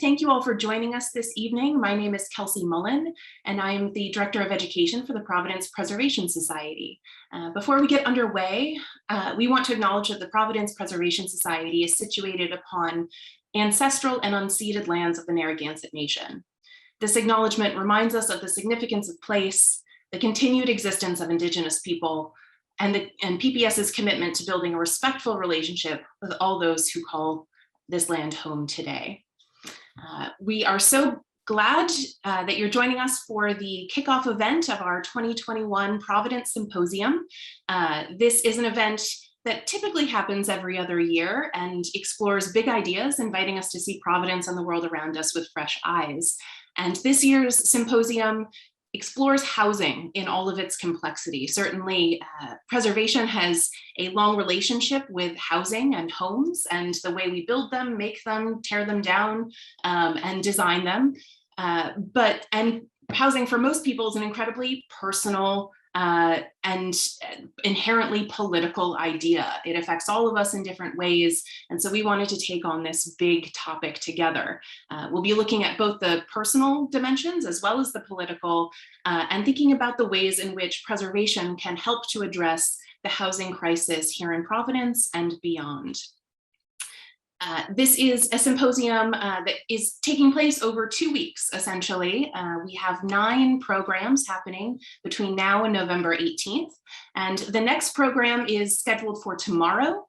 Thank you all for joining us this evening. My name is Kelsey Mullen, and I am the Director of Education for the Providence Preservation Society. Before we get underway, we want to acknowledge that the Providence Preservation Society is situated upon ancestral and unceded lands of the Narragansett Nation. This acknowledgement reminds us of the significance of place, the continued existence of Indigenous people, and PPS's commitment to building a respectful relationship with all those who call this land home today. We are so glad that you're joining us for the kickoff event of our 2021 Providence Symposium. This is an event that typically happens every other year and explores big ideas, inviting us to see Providence and the world around us with fresh eyes. And this year's symposium explores housing in all of its complexity. Certainly, preservation has a long relationship with housing and homes and the way we build them, make them, tear them down, and design them. And housing for most people is an incredibly personal and inherently political idea. It affects all of us in different ways. And so we wanted to take on this big topic together. We'll be looking at both the personal dimensions as well as the political, and thinking about the ways in which preservation can help to address the housing crisis here in Providence and beyond. This is a symposium that is taking place over 2 weeks, essentially. We have 9 programs happening between now and November 18th. And the next program is scheduled for tomorrow.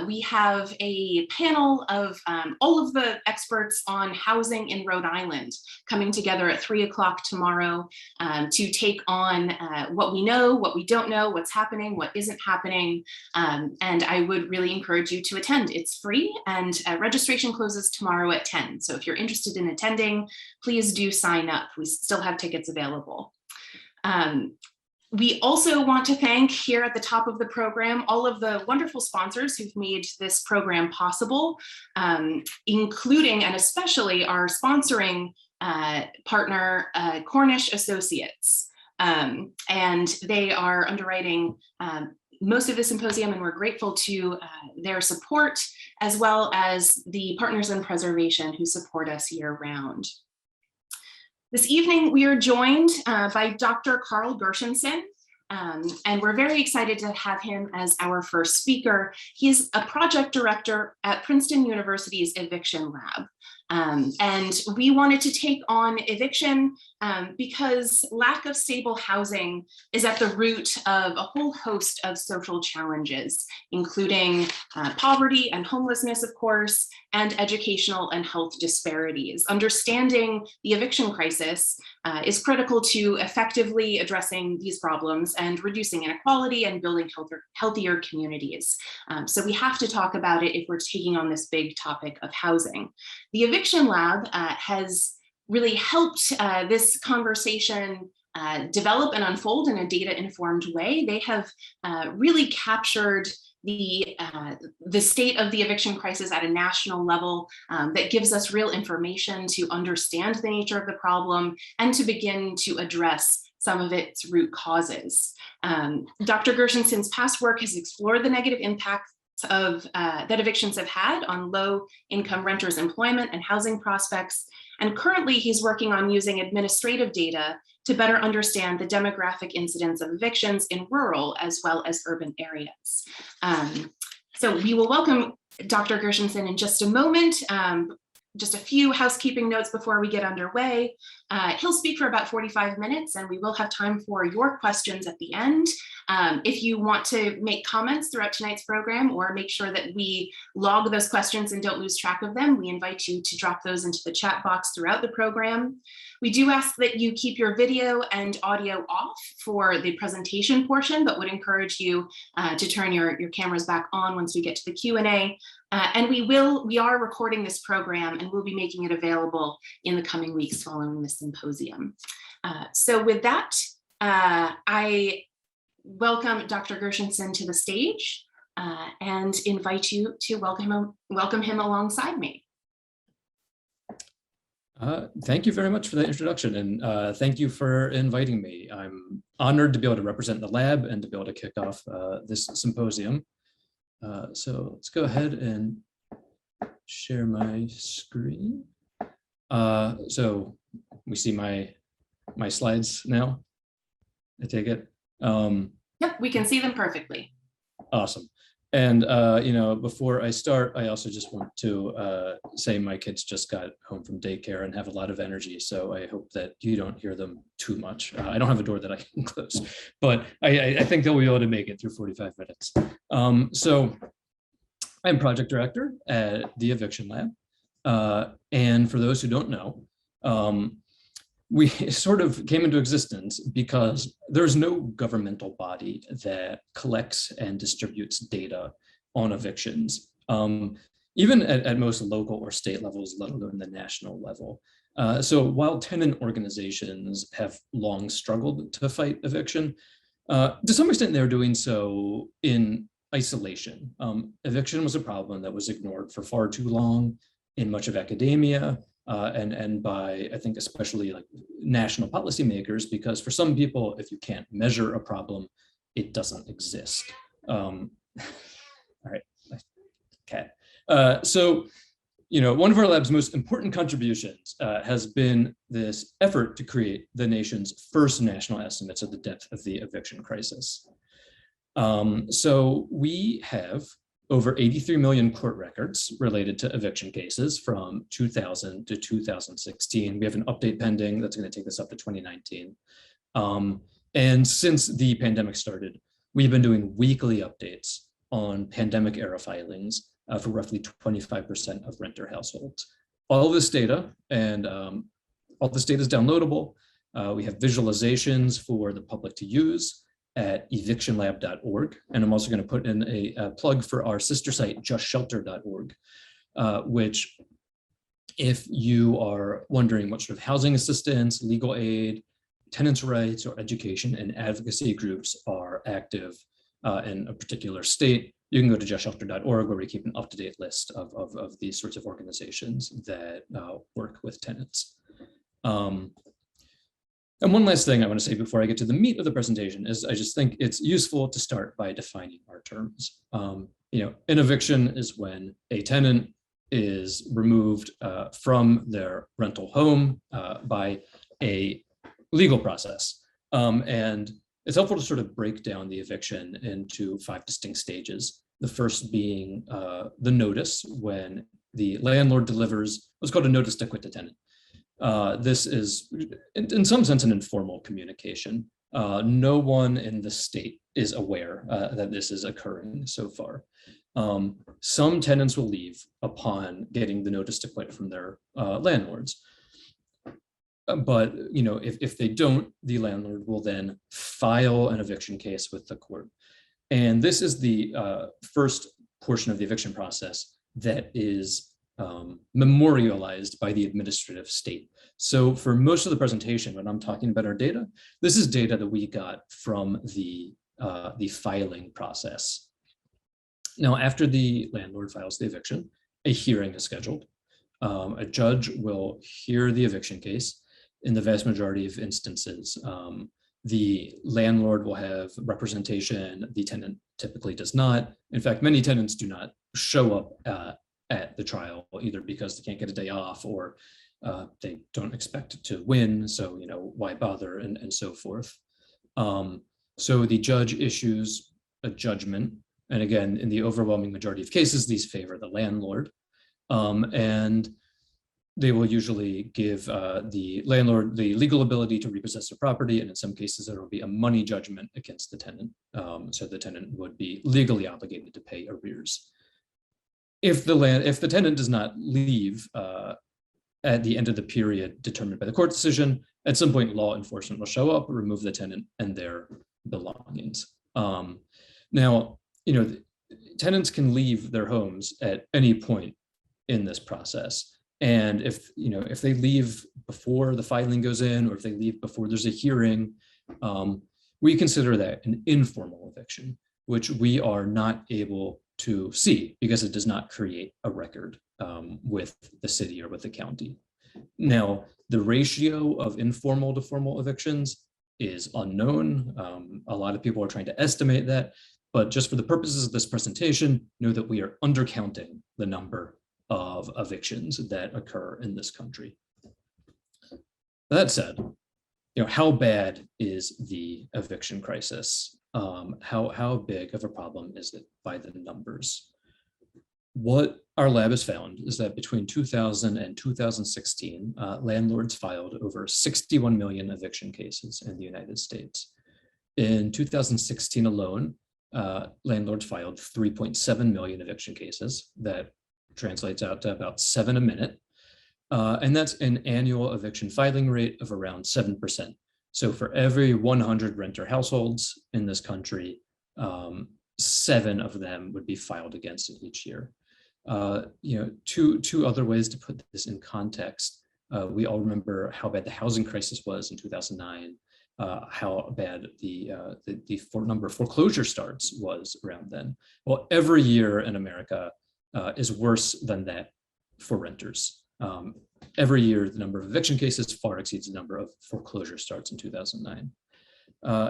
We have a panel of all of the experts on housing in Rhode Island coming together at 3 o'clock tomorrow to take on what we know, what we don't know, what's happening, what isn't happening. And I would really encourage you to attend. It's free, and registration closes tomorrow at 10. So if you're interested in attending, please do sign up. We still have tickets available. We also want to thank here at the top of the program all of the wonderful sponsors who've made this program possible, including and especially our sponsoring partner, Cornish Associates. And they are underwriting most of the symposium, and we're grateful to their support, as well as the partners in preservation who support us year-round. This evening, we are joined by Dr. Carl Gershenson, and we're very excited to have him as our first speaker. He's a project director at Princeton University's Eviction Lab. And we wanted to take on eviction because lack of stable housing is at the root of a whole host of social challenges, including poverty and homelessness, of course, and educational and health disparities. Understanding the eviction crisis is critical to effectively addressing these problems and reducing inequality and building healthier communities. So we have to talk about it if we're taking on this big topic of housing. The Eviction Lab has really helped this conversation develop and unfold in a data-informed way. They have really captured the state of the eviction crisis at a national level that gives us real information to understand the nature of the problem and to begin to address some of its root causes. Dr. Gershenson's past work has explored the negative impacts that evictions have had on low-income renters' employment and housing prospects. And currently, he's working on using administrative data to better understand the demographic incidence of evictions in rural as well as urban areas. So we will welcome Dr. Gershenson in just a moment. Just a few housekeeping notes before we get underway. He'll speak for about 45 minutes, and we will have time for your questions at the end. If you want to make comments throughout tonight's program or make sure that we log those questions and don't lose track of them, we invite you to drop those into the chat box throughout the program. We do ask that you keep your video and audio off for the presentation portion, but would encourage you to turn your cameras back on once we get to the Q&A. And we are recording this program and we'll be making it available in the coming weeks following the symposium. So with that, I welcome Dr. Gershenson to the stage and invite you to welcome him alongside me. Thank you very much for the introduction, and thank you for inviting me. I'm honored to be able to represent the lab and to be able to kick off this symposium. So let's go ahead and share my screen. So we see my slides now, I take it. Yep, we can see them perfectly. Awesome. And, before I start, I also just want to say my kids just got home from daycare and have a lot of energy. So I hope that you don't hear them too much. I don't have a door that I can close, but I think they'll be able to make it through 45 minutes. So I'm project director at the Eviction Lab. And for those who don't know, we sort of came into existence because there's no governmental body that collects and distributes data on evictions, even at most local or state levels, let alone the national level. So while tenant organizations have long struggled to fight eviction, to some extent they're doing so in isolation. Eviction was a problem that was ignored for far too long in much of academia, and by, I think, especially like national policymakers, because for some people, if you can't measure a problem, it doesn't exist. All right, okay. So, one of our lab's most important contributions has been this effort to create the nation's first national estimates of the depth of the eviction crisis. So we have over 83 million court records related to eviction cases from 2000 to 2016. We have an update pending that's going to take us up to 2019. And since the pandemic started, we've been doing weekly updates on pandemic era filings for roughly 25% of renter households. All this data and all this data is downloadable. We have visualizations for the public to use at evictionlab.org. And I'm also going to put in a plug for our sister site, justshelter.org, which, if you are wondering what sort of housing assistance, legal aid, tenants' rights, or education and advocacy groups are active in a particular state, you can go to justshelter.org, where we keep an up-to-date list of these sorts of organizations that work with tenants. And one last thing I want to say before I get to the meat of the presentation is I just think it's useful to start by defining our terms. An eviction is when a tenant is removed from their rental home by a legal process. And it's helpful to sort of break down the eviction into 5 distinct stages. The first being the notice, when the landlord delivers what's called a notice to quit the tenant. This is, in some sense, an informal communication. No one in the state is aware that this is occurring so far. Some tenants will leave upon getting the notice to quit from their landlords. But if they don't, the landlord will then file an eviction case with the court. And this is the first portion of the eviction process that is memorialized by the administrative state. So for most of the presentation, when I'm talking about our data, this is data that we got from the filing process. Now, after the landlord files the eviction, a hearing is scheduled. A judge will hear the eviction case. In the vast majority of instances, the landlord will have representation. The tenant typically does not. In fact, many tenants do not show up at the trial, either because they can't get a day off or they don't expect to win. So, why bother, and so forth. So the judge issues a judgment. And again, in the overwhelming majority of cases, these favor the landlord. And they will usually give the landlord the legal ability to repossess the property. And in some cases, there will be a money judgment against the tenant. So the tenant would be legally obligated to pay arrears. If the tenant does not leave at the end of the period determined by the court decision, at some point law enforcement will show up, remove the tenant and their belongings. Now, tenants can leave their homes at any point in this process. And if they leave before the filing goes in, or if they leave before there's a hearing, we consider that an informal eviction, which we are not able to see because it does not create a record with the city or with the county. Now, the ratio of informal to formal evictions is unknown. A lot of people are trying to estimate that, but just for the purposes of this presentation, know that we are undercounting the number of evictions that occur in this country. That said, how bad is the eviction crisis? How big of a problem is it by the numbers? What our lab has found is that between 2000 and 2016, landlords filed over 61 million eviction cases in the United States. In 2016 alone, landlords filed 3.7 million eviction cases. That translates out to about 7 a minute. And that's an annual eviction filing rate of around 7%. So for every 100 renter households in this country, 7 of them would be filed against it each year. Two other ways to put this in context. We all remember how bad the housing crisis was in 2009, how bad the number of foreclosure starts was around then. Well, every year in America is worse than that for renters. Every year, the number of eviction cases far exceeds the number of foreclosure starts in 2009.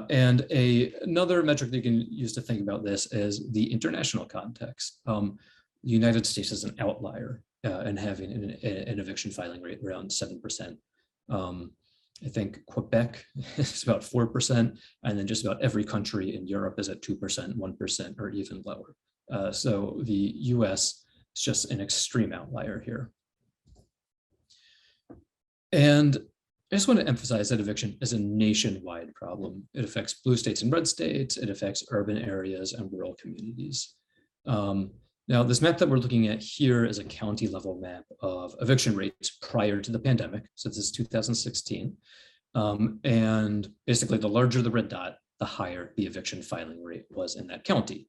And another metric that you can use to think about this is the international context. The United States is an outlier in having an eviction filing rate around 7%. I think Quebec is about 4%, and then just about every country in Europe is at 2%, 1%, or even lower. So the US is just an extreme outlier here. And I just want to emphasize that eviction is a nationwide problem. It affects blue states and red states. It affects urban areas and rural communities. Now, this map that we're looking at here is a county level map of eviction rates prior to the pandemic. So this is 2016. And basically, the larger the red dot, the higher the eviction filing rate was in that county.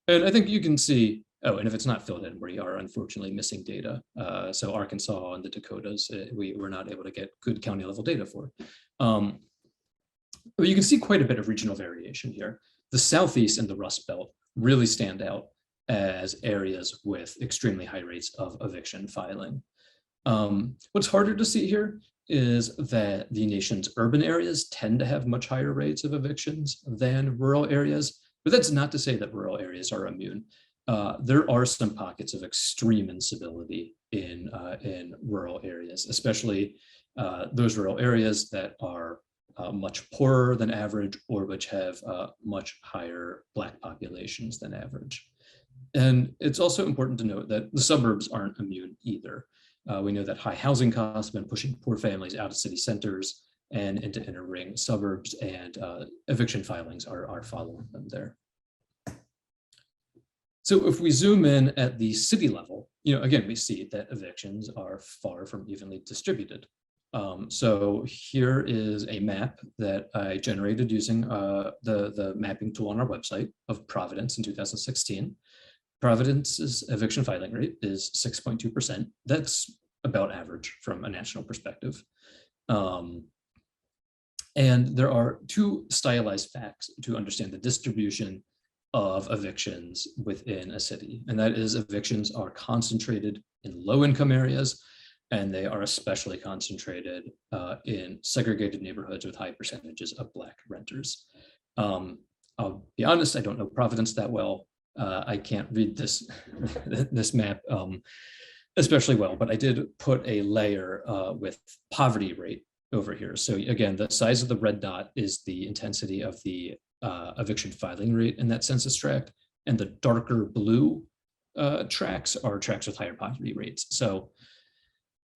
And I think you can see, oh, and if it's not filled in, we are unfortunately missing data. So Arkansas and the Dakotas, we were not able to get good county level data for. But you can see quite a bit of regional variation here. The Southeast and the Rust Belt really stand out as areas with extremely high rates of eviction filing. What's harder to see here is that the nation's urban areas tend to have much higher rates of evictions than rural areas, but that's not to say that rural areas are immune. There are some pockets of extreme incivility in rural areas, especially those rural areas that are much poorer than average or which have much higher Black populations than average. And it's also important to note that the suburbs aren't immune either. We know that high housing costs have been pushing poor families out of city centers and into inner ring suburbs, and eviction filings are following them there. So if we zoom in at the city level, again, we see that evictions are far from evenly distributed. So here is a map that I generated using the mapping tool on our website of Providence in 2016. Providence's eviction filing rate is 6.2%. That's about average from a national perspective. And there are two stylized facts to understand the distribution of evictions within a city. And that is evictions are concentrated in low-income areas, and they are especially concentrated in segregated neighborhoods with high percentages of Black renters. I'll be honest, I don't know Providence that well. I can't read this map especially well, but I did put a layer with poverty rate over here. So again, the size of the red dot is the intensity of the eviction filing rate in that census tract, and the darker blue tracks are tracks with higher poverty rates. So,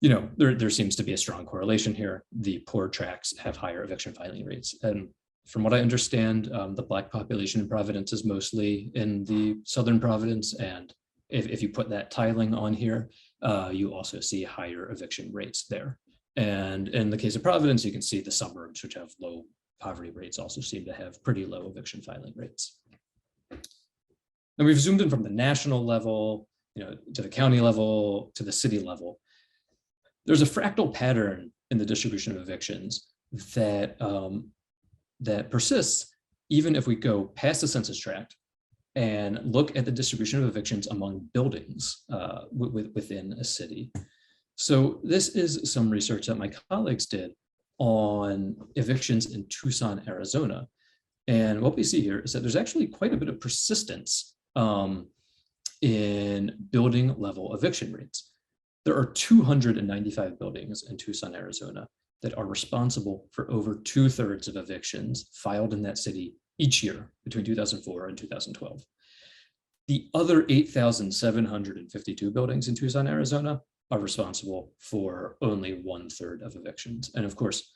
there seems to be a strong correlation here. The poor tracts have higher eviction filing rates. And from what I understand, the Black population in Providence is mostly in the southern Providence. And if you put that tiling on here, you also see higher eviction rates there. And in the case of Providence, you can see the suburbs, which have low poverty rates, also seem to have pretty low eviction filing rates. And we've zoomed in from the national level, to the county level, to the city level. There's a fractal pattern in the distribution of evictions that persists even if we go past the census tract and look at the distribution of evictions among buildings within a city. So this is some research that my colleagues did on evictions in Tucson, Arizona. And what we see here is that there's actually quite a bit of persistence in building level eviction rates. There are 295 buildings in Tucson, Arizona, that are responsible for over 2/3 of evictions filed in that city each year between 2004 and 2012. The other 8,752 buildings in Tucson, Arizona are responsible for only 1/3 of evictions. And of course,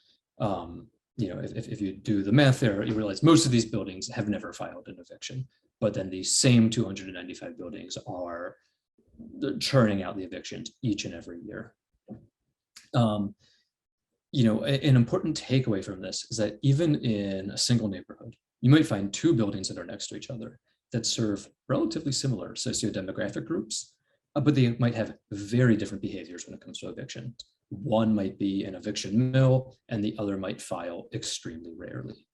if you do the math there, you realize most of these buildings have never filed an eviction, but then these same 295 buildings are churning out the evictions each and every year. An important takeaway from this is that even in a single neighborhood, you might find two buildings that are next to each other that serve relatively similar sociodemographic groups, but they might have very different behaviors when it comes to eviction. One might be an eviction mill, and the other might file extremely rarely.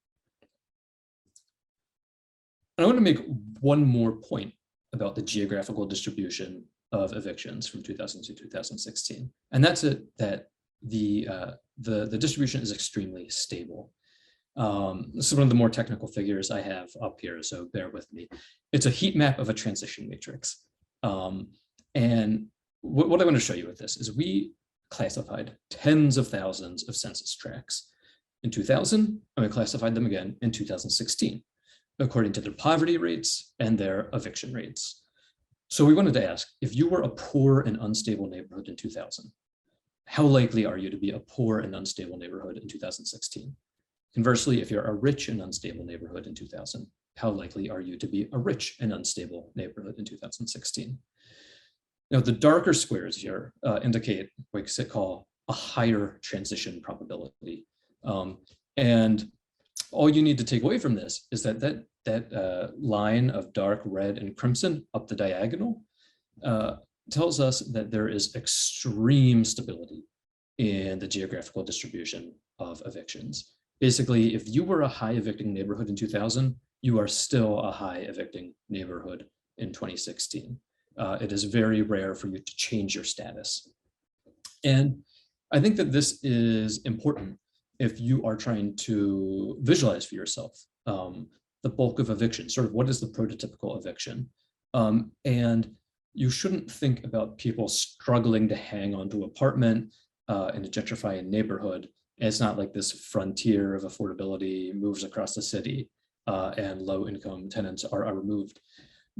And I want to make one more point about the geographical distribution of evictions from 2000 to 2016, and that's that the distribution is extremely stable. This is one of the more technical figures I have up here, so bear with me. It's a heat map of a transition matrix. And what I want to show you with this is we classified tens of thousands of census tracts in 2000, and we classified them again in 2016, according to their poverty rates and their eviction rates. So we wanted to ask, if you were a poor and unstable neighborhood in 2000, how likely are you to be a poor and unstable neighborhood in 2016? Conversely, if you're a rich and unstable neighborhood in 2000, how likely are you to be a rich and unstable neighborhood in 2016? Now, the darker squares here indicate what we call a higher transition probability. And all you need to take away from this is that line of dark red and crimson up the diagonal tells us that there is extreme stability in the geographical distribution of evictions. Basically, if you were a high evicting neighborhood in 2000, you are still a high evicting neighborhood in 2016. It is very rare for you to change your status. And I think that this is important if you are trying to visualize for yourself the bulk of evictions, sort of what is the prototypical eviction. And you shouldn't think about people struggling to hang onto an apartment in a gentrifying neighborhood. It's not like this frontier of affordability moves across the city and low-income tenants are removed.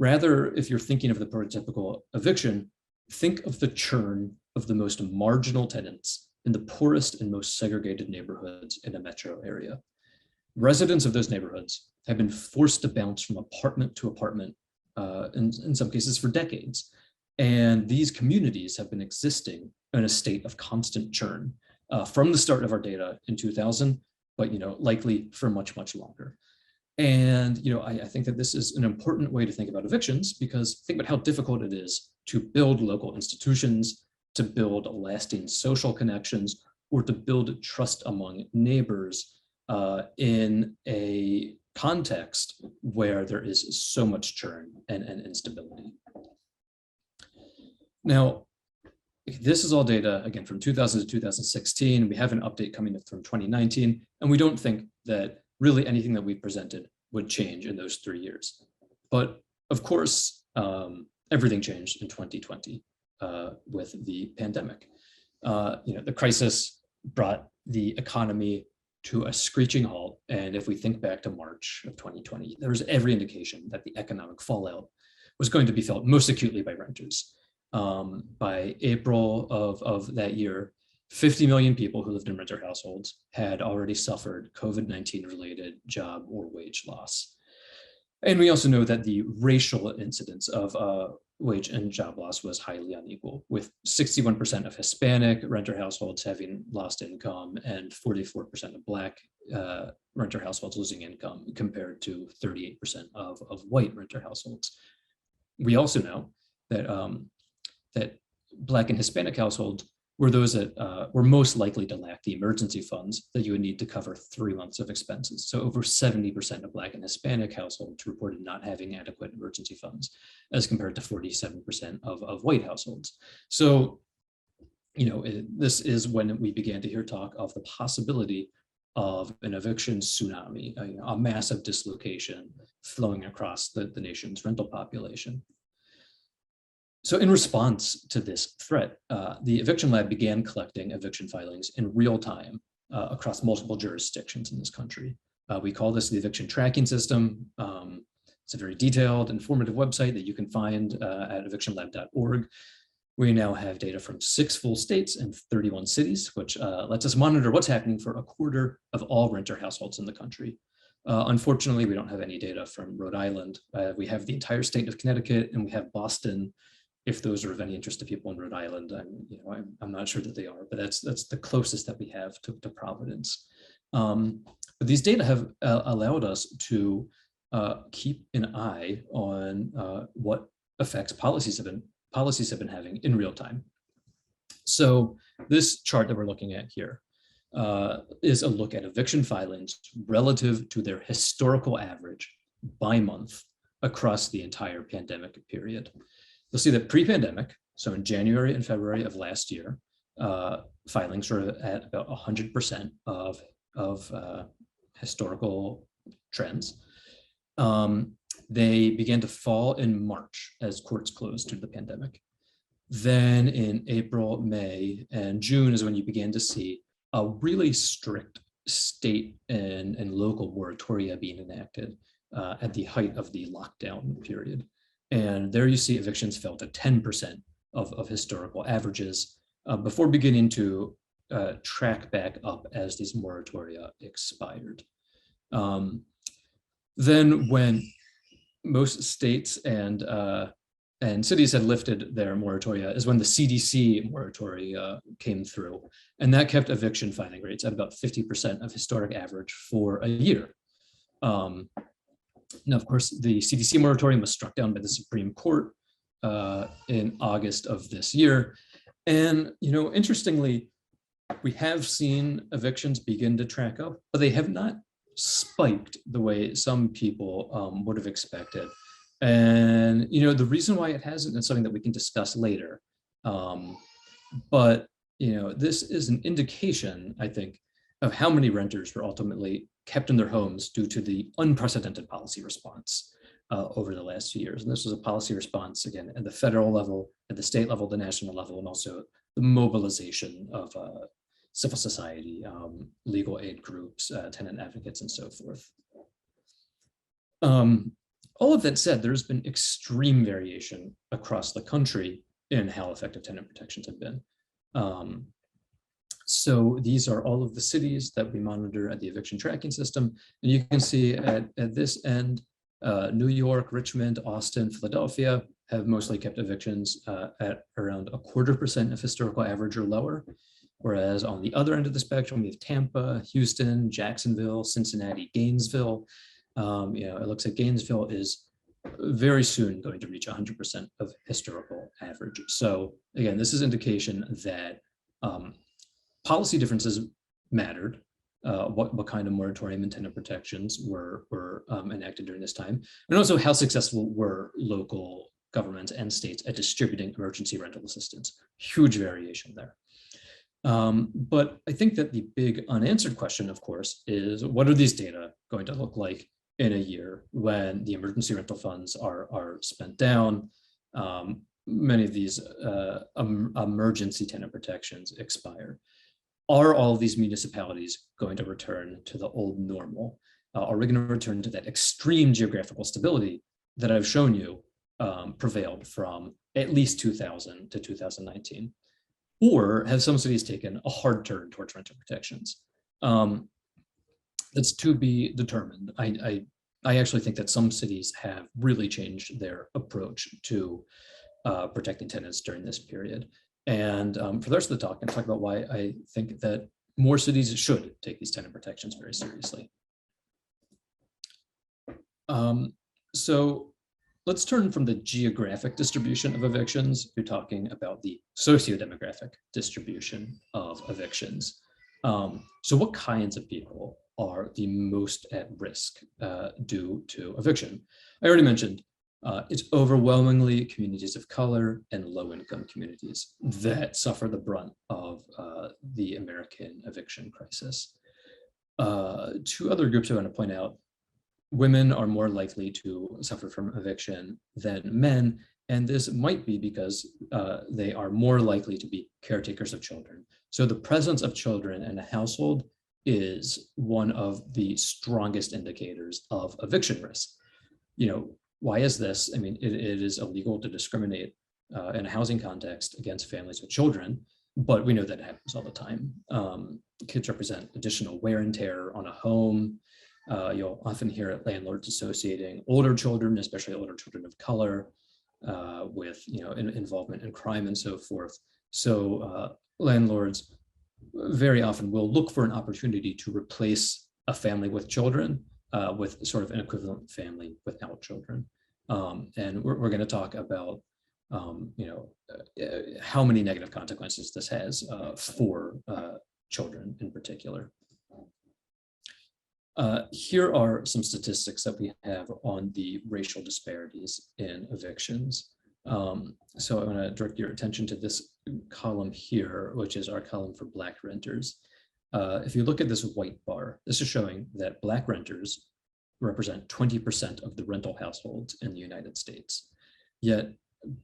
Rather, if you're thinking of the prototypical eviction, think of the churn of the most marginal tenants in the poorest and most segregated neighborhoods in a metro area. Residents of those neighborhoods have been forced to bounce from apartment to apartment, in some cases for decades. And these communities have been existing in a state of constant churn from the start of our data in 2000, but likely for much, much longer. And I think that this is an important way to think about evictions, because think about how difficult it is to build local institutions, to build lasting social connections, or to build trust among neighbors in a context where there is so much churn and instability. Now, this is all data, again, from 2000 to 2016. We have an update coming up from 2019, and we don't think that really anything that we presented would change in those 3 years. But of course, everything changed in 2020 with the pandemic. The crisis brought the economy to a screeching halt. And if we think back to March of 2020, there was every indication that the economic fallout was going to be felt most acutely by renters. By April of that year, 50 million people who lived in renter households had already suffered COVID-19 related job or wage loss. And we also know that the racial incidence of wage and job loss was highly unequal, with 61% of Hispanic renter households having lost income and 44% of Black renter households losing income, compared to 38% of white renter households. We also know that, that Black and Hispanic households were those that were most likely to lack the emergency funds that you would need to cover 3 months of expenses. So over 70% of Black and Hispanic households reported not having adequate emergency funds, as compared to 47% of white households. So, this is when we began to hear talk of the possibility of an eviction tsunami, a massive dislocation flowing across the nation's rental population. So in response to this threat, the Eviction Lab began collecting eviction filings in real time across multiple jurisdictions in this country. We call this the eviction tracking system. It's a very detailed, informative website that you can find at evictionlab.org. We now have data from 6 full states and 31 cities, which lets us monitor what's happening for a quarter of all renter households in the country. Unfortunately, we don't have any data from Rhode Island. We have the entire state of Connecticut, and we have Boston. If those are of any interest to people in Rhode Island, I'm not sure that they are, but that's the closest that we have to Providence. But these data have allowed us to keep an eye on what effects policies have been having in real time. So this chart that we're looking at here is a look at eviction filings relative to their historical average by month across the entire pandemic period. You'll see that pre-pandemic, so in January and February of last year, filings were at about 100% of historical trends. They began to fall in March as courts closed due to the pandemic. Then in April, May, and June is when you began to see a really strict state and local moratoria being enacted at the height of the lockdown period. And there you see evictions fell to 10% of historical averages before beginning to track back up as these moratoria expired. Then when most states and cities had lifted their moratoria is when the CDC moratoria came through. And that kept eviction filing rates at about 50% of historic average for a year. Now, of course, the CDC moratorium was struck down by the Supreme Court in August of this year. And, interestingly, we have seen evictions begin to track up, but they have not spiked the way some people would have expected. And, the reason why it hasn't is something that we can discuss later. But, this is an indication, I think, of how many renters were ultimately kept in their homes due to the unprecedented policy response over the last few years. And this was a policy response, again, at the federal level, at the state level, the national level, and also the mobilization of civil society, legal aid groups, tenant advocates, and so forth. All of that said, there's been extreme variation across the country in how effective tenant protections have been. So these are all of the cities that we monitor at the eviction tracking system. And you can see at this end, New York, Richmond, Austin, Philadelphia have mostly kept evictions at around 0.25% of historical average or lower. Whereas on the other end of the spectrum, we have Tampa, Houston, Jacksonville, Cincinnati, Gainesville. It looks like Gainesville is very soon going to reach 100% of historical average. So again, this is indication that policy differences mattered. What kind of moratorium and tenant protections were enacted during this time, and also how successful were local governments and states at distributing emergency rental assistance. Huge variation there. But I think that the big unanswered question, of course, is what are these data going to look like in a year when the emergency rental funds are spent down? Many of these emergency tenant protections expire. Are all of these municipalities going to return to the old normal? Are we going to return to that extreme geographical stability that I've shown you prevailed from at least 2000 to 2019? Or have some cities taken a hard turn towards rental protections? That's to be determined. I actually think that some cities have really changed their approach to protecting tenants during this period. And for the rest of the talk, I'm going to talk about why I think that more cities should take these tenant protections very seriously. So let's turn from the geographic distribution of evictions to talking about the socio-demographic distribution of evictions. So what kinds of people are the most at risk due to eviction? I already mentioned it's overwhelmingly communities of color and low-income communities that suffer the brunt of the American eviction crisis. Two other groups I want to point out: women are more likely to suffer from eviction than men, and this might be because they are more likely to be caretakers of children. So the presence of children in a household is one of the strongest indicators of eviction risk. Why is this? I mean, it is illegal to discriminate in a housing context against families with children, but we know that it happens all the time. Kids represent additional wear and tear on a home. You'll often hear landlords associating older children, especially older children of color, with involvement in crime and so forth. So landlords very often will look for an opportunity to replace a family with children with sort of an equivalent family without children. And we're going to talk about how many negative consequences this has for children in particular. Here are some statistics that we have on the racial disparities in evictions. So I want to direct your attention to this column here, which is our column for Black renters. If you look at this white bar, this is showing that Black renters represent 20% of the rental households in the United States. Yet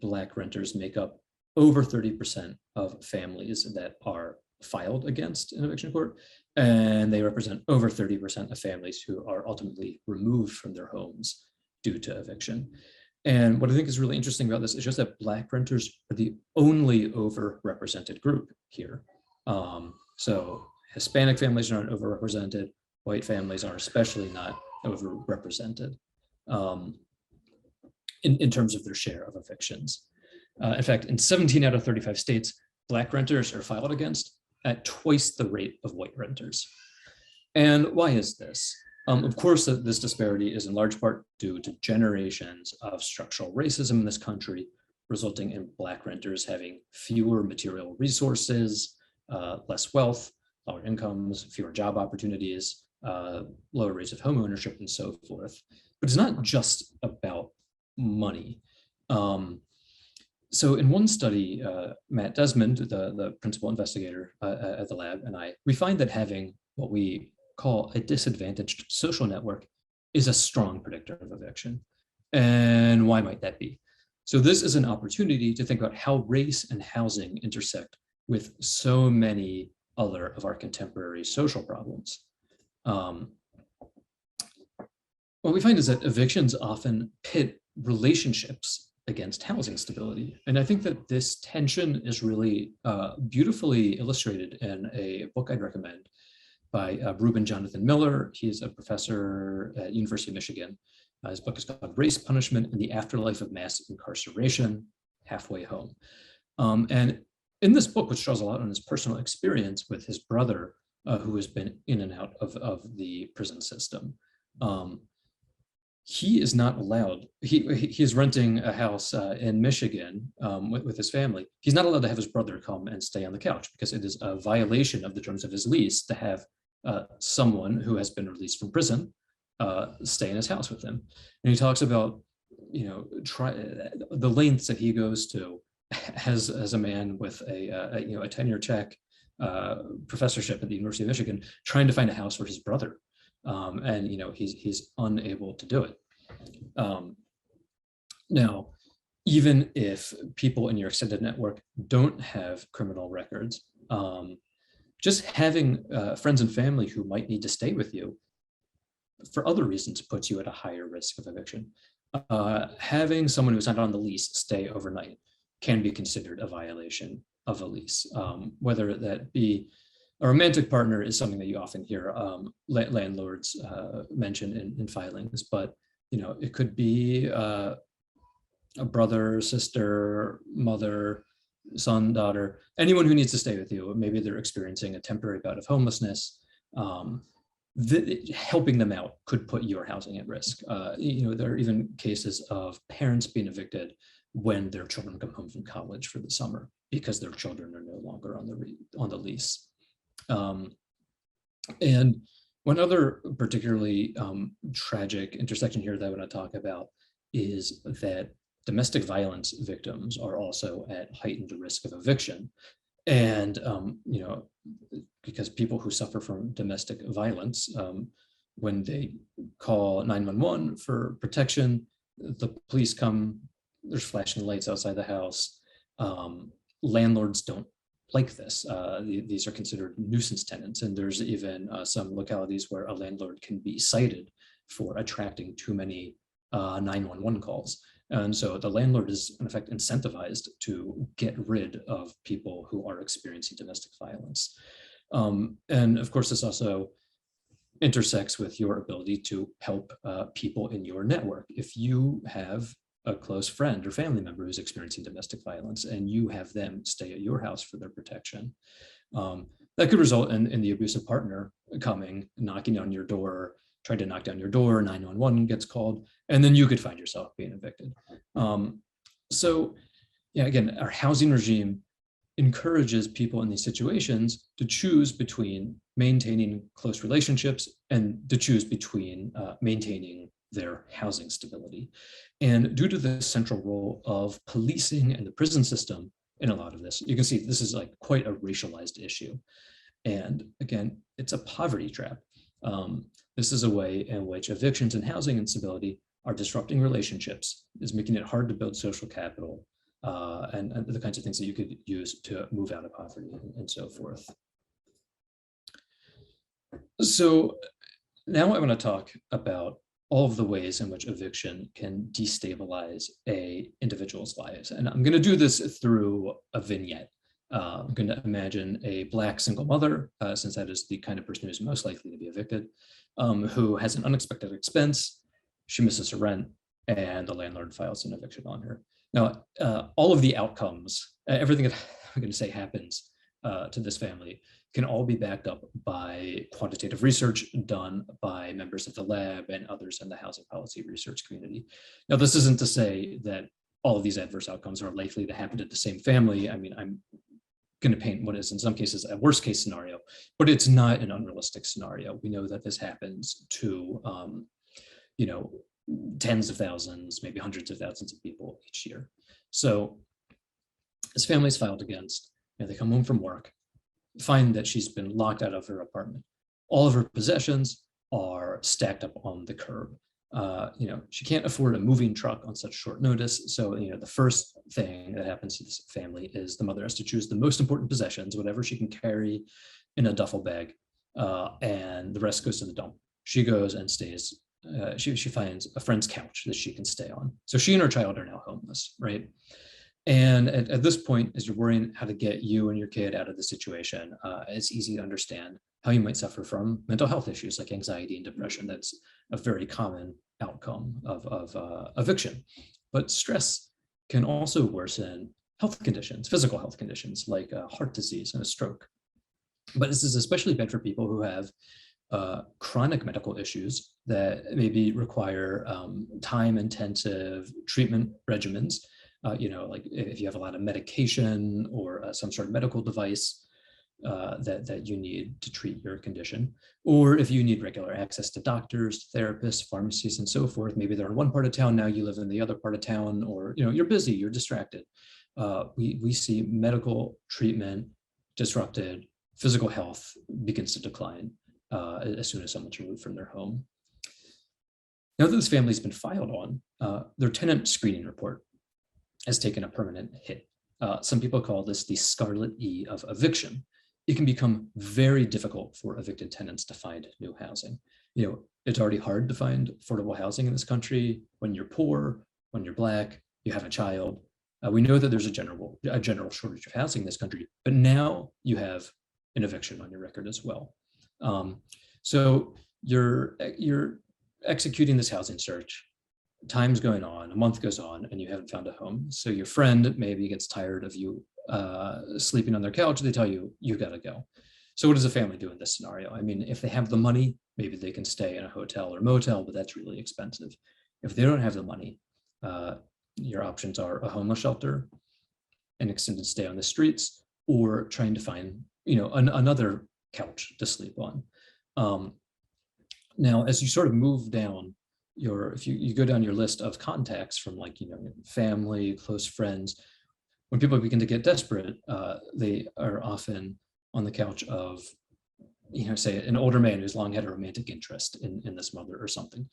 Black renters make up over 30% of families that are filed against an eviction court, and they represent over 30% of families who are ultimately removed from their homes due to eviction. And what I think is really interesting about this is just that Black renters are the only overrepresented group here. So Hispanic families are not overrepresented, white families are especially not overrepresented in terms of their share of evictions. In fact, in 17 out of 35 states, Black renters are filed against at twice the rate of white renters. And why is this? Of course, this disparity is in large part due to generations of structural racism in this country, resulting in Black renters having fewer material resources, less wealth, lower incomes, fewer job opportunities, lower rates of home ownership, and so forth. But it's not just about money. So in one study, Matt Desmond, the principal investigator at the lab, and we find that having what we call a disadvantaged social network is a strong predictor of eviction. And why might that be? So this is an opportunity to think about how race and housing intersect with so many other of our contemporary social problems. What we find is that evictions often pit relationships against housing stability. And I think that this tension is really beautifully illustrated in a book I'd recommend by Reuben Jonathan Miller. He's a professor at University of Michigan. His book is called Race, Punishment, and the Afterlife of Mass Incarceration, Halfway Home. And in this book, which draws a lot on his personal experience with his brother, who has been in and out of the prison system, he is not allowed, he's renting a house in Michigan with his family. He's not allowed to have his brother come and stay on the couch because it is a violation of the terms of his lease to have someone who has been released from prison stay in his house with him. And he talks about, the lengths that he goes to as a man with a tenure check professorship at the University of Michigan, trying to find a house for his brother. And he's unable to do it. Now, even if people in your extended network don't have criminal records, just having friends and family who might need to stay with you for other reasons puts you at a higher risk of eviction. Having someone who's not on the lease stay overnight can be considered a violation of a lease, whether that be a romantic partner is something that you often hear landlords mention in filings, but it could be a brother, sister, mother, son, daughter, anyone who needs to stay with you. Maybe they're experiencing a temporary bout of homelessness. Helping them out could put your housing at risk. There are even cases of parents being evicted when their children come home from college for the summer because their children are no longer on the lease. And one other particularly tragic intersection here that I want to talk about is that domestic violence victims are also at heightened risk of eviction. And, because people who suffer from domestic violence, when they call 911 for protection, the police come, there's flashing lights outside the house. Landlords don't like this. These are considered nuisance tenants, and there's even some localities where a landlord can be cited for attracting too many 911 calls. And so the landlord is in effect incentivized to get rid of people who are experiencing domestic violence. And of course, this also intersects with your ability to help people in your network. If you have a close friend or family member who's experiencing domestic violence and you have them stay at your house for their protection, that could result in the abusive partner coming, knocking on your door, trying to knock down your door, 911 gets called, and then you could find yourself being evicted. So yeah, again, our housing regime encourages people in these situations to choose between maintaining close relationships and to choose between maintaining their housing stability. And due to the central role of policing and the prison system in a lot of this, you can see this is like quite a racialized issue. And again, it's a poverty trap. This is a way in which evictions and housing instability are disrupting relationships, is making it hard to build social capital, and the kinds of things that you could use to move out of poverty and so forth. So now I want to talk about all of the ways in which eviction can destabilize an individual's lives. And I'm going to do this through a vignette. I'm going to imagine a Black single mother, since that is the kind of person who's most likely to be evicted, who has an unexpected expense. She misses her rent, and the landlord files an eviction on her. Now, all of the outcomes, everything that I'm going to say happens to this family can all be backed up by quantitative research done by members of the lab and others in the housing policy research community. Now, this isn't to say that all of these adverse outcomes are likely to happen to the same family. I mean, I'm going to paint what is in some cases a worst case scenario, but it's not an unrealistic scenario. We know that this happens to, tens of thousands, maybe hundreds of thousands of people each year. So this family is filed against, they come home from work, find that she's been locked out of her apartment. All of her possessions are stacked up on the curb. She can't afford a moving truck on such short notice. So, the first thing that happens to this family is the mother has to choose the most important possessions, whatever she can carry in a duffel bag, and the rest goes to the dump. She goes and stays. She finds a friend's couch that she can stay on. So she and her child are now homeless, right? And at this point, as you're worrying how to get you and your kid out of the situation, it's easy to understand how you might suffer from mental health issues like anxiety and depression. That's a very common outcome of eviction. But stress can also worsen health conditions, physical health conditions like heart disease and a stroke. But this is especially bad for people who have chronic medical issues that maybe require time-intensive treatment regimens. Like if you have a lot of medication or some sort of medical device that you need to treat your condition, or if you need regular access to doctors, therapists, pharmacies, and so forth. Maybe they're in one part of town, now you live in the other part of town, or you're busy, you're distracted. We see medical treatment disrupted, physical health begins to decline as soon as someone's removed from their home. Now that this family's been filed on, their tenant screening report has taken a permanent hit. Some people call this the scarlet E of eviction. It can become very difficult for evicted tenants to find new housing. It's already hard to find affordable housing in this country when you're poor, when you're Black, you have a child. We know that there's a general shortage of housing in this country, but now you have an eviction on your record as well. So you're executing this housing search. Time's going on, a month goes on, and you haven't found a home. So your friend maybe gets tired of you sleeping on their couch. They tell you, you gotta go. So what does a family do in this scenario? I mean, if they have the money, maybe they can stay in a hotel or motel, but that's really expensive. If they don't have the money, your options are a homeless shelter, an extended stay on the streets, or trying to find, another couch to sleep on. Now, as you sort of move down if you go down your list of contacts from family, close friends, when people begin to get desperate, they are often on the couch of, say an older man who's long had a romantic interest in this mother or something.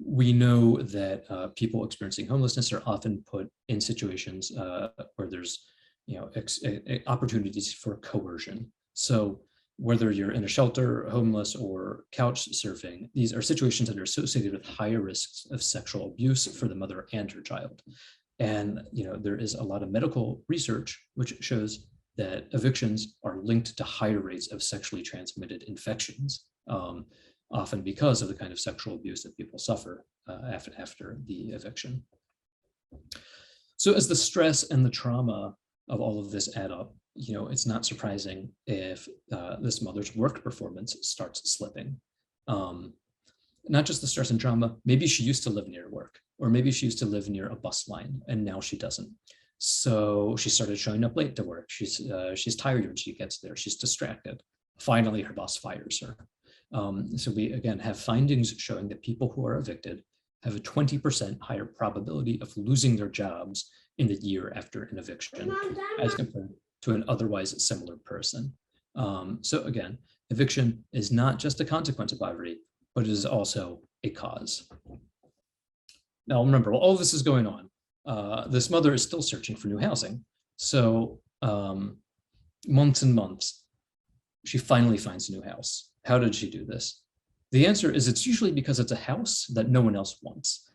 We know that people experiencing homelessness are often put in situations where there's opportunities for coercion. So whether you're in a shelter, homeless, or couch surfing, these are situations that are associated with higher risks of sexual abuse for the mother and her child. And there is a lot of medical research which shows that evictions are linked to higher rates of sexually transmitted infections, often because of the kind of sexual abuse that people suffer after the eviction. So as the stress and the trauma of all of this add up, it's not surprising if this mother's work performance starts slipping. Not just the stress and trauma, maybe she used to live near work, or maybe she used to live near a bus line and now she doesn't. So she started showing up late to work. She's tired when she gets there. She's distracted. Finally, her boss fires her. So we, again, have findings showing that people who are evicted have a 20% higher probability of losing their jobs in the year after an eviction as compared to an otherwise similar person. So again, eviction is not just a consequence of poverty, but it is also a cause. Now remember, while all this is going on, this mother is still searching for new housing. So months and months, she finally finds a new house. How did she do this? The answer is it's usually because it's a house that no one else wants.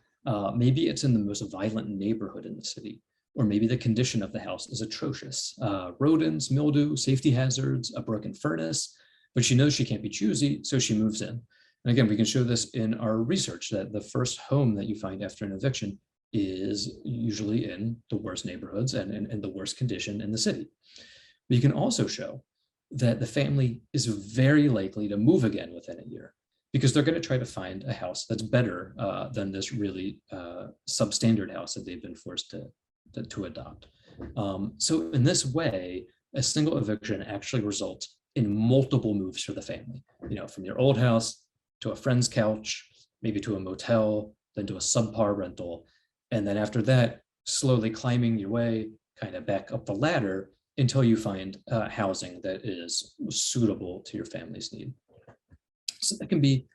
Maybe it's in the most violent neighborhood in the city, or maybe the condition of the house is atrocious. Rodents, mildew, safety hazards, a broken furnace, but she knows she can't be choosy, so she moves in. And again, we can show this in our research that the first home that you find after an eviction is usually in the worst neighborhoods and in the worst condition in the city. But you can also show that the family is very likely to move again within a year, because they're going to try to find a house that's better than this really substandard house that they've been forced to adopt. So in this way, a single eviction actually results in multiple moves for the family, from your old house to a friend's couch, maybe to a motel, then to a subpar rental. And then after that, slowly climbing your way kind of back up the ladder until you find housing that is suitable to your family's need. So that can be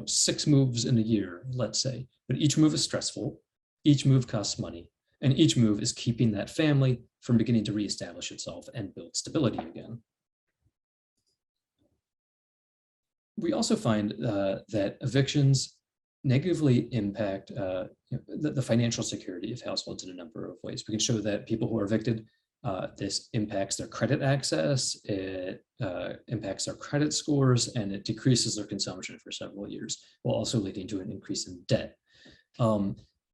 6 moves in a year, let's say, but each move is stressful, each move costs money, and each move is keeping that family from beginning to reestablish itself and build stability again. We also find that evictions negatively impact the financial security of households in a number of ways. We can show that people who are evicted, this impacts their credit access, it impacts their credit scores, and it decreases their consumption for several years, while also leading to an increase in debt.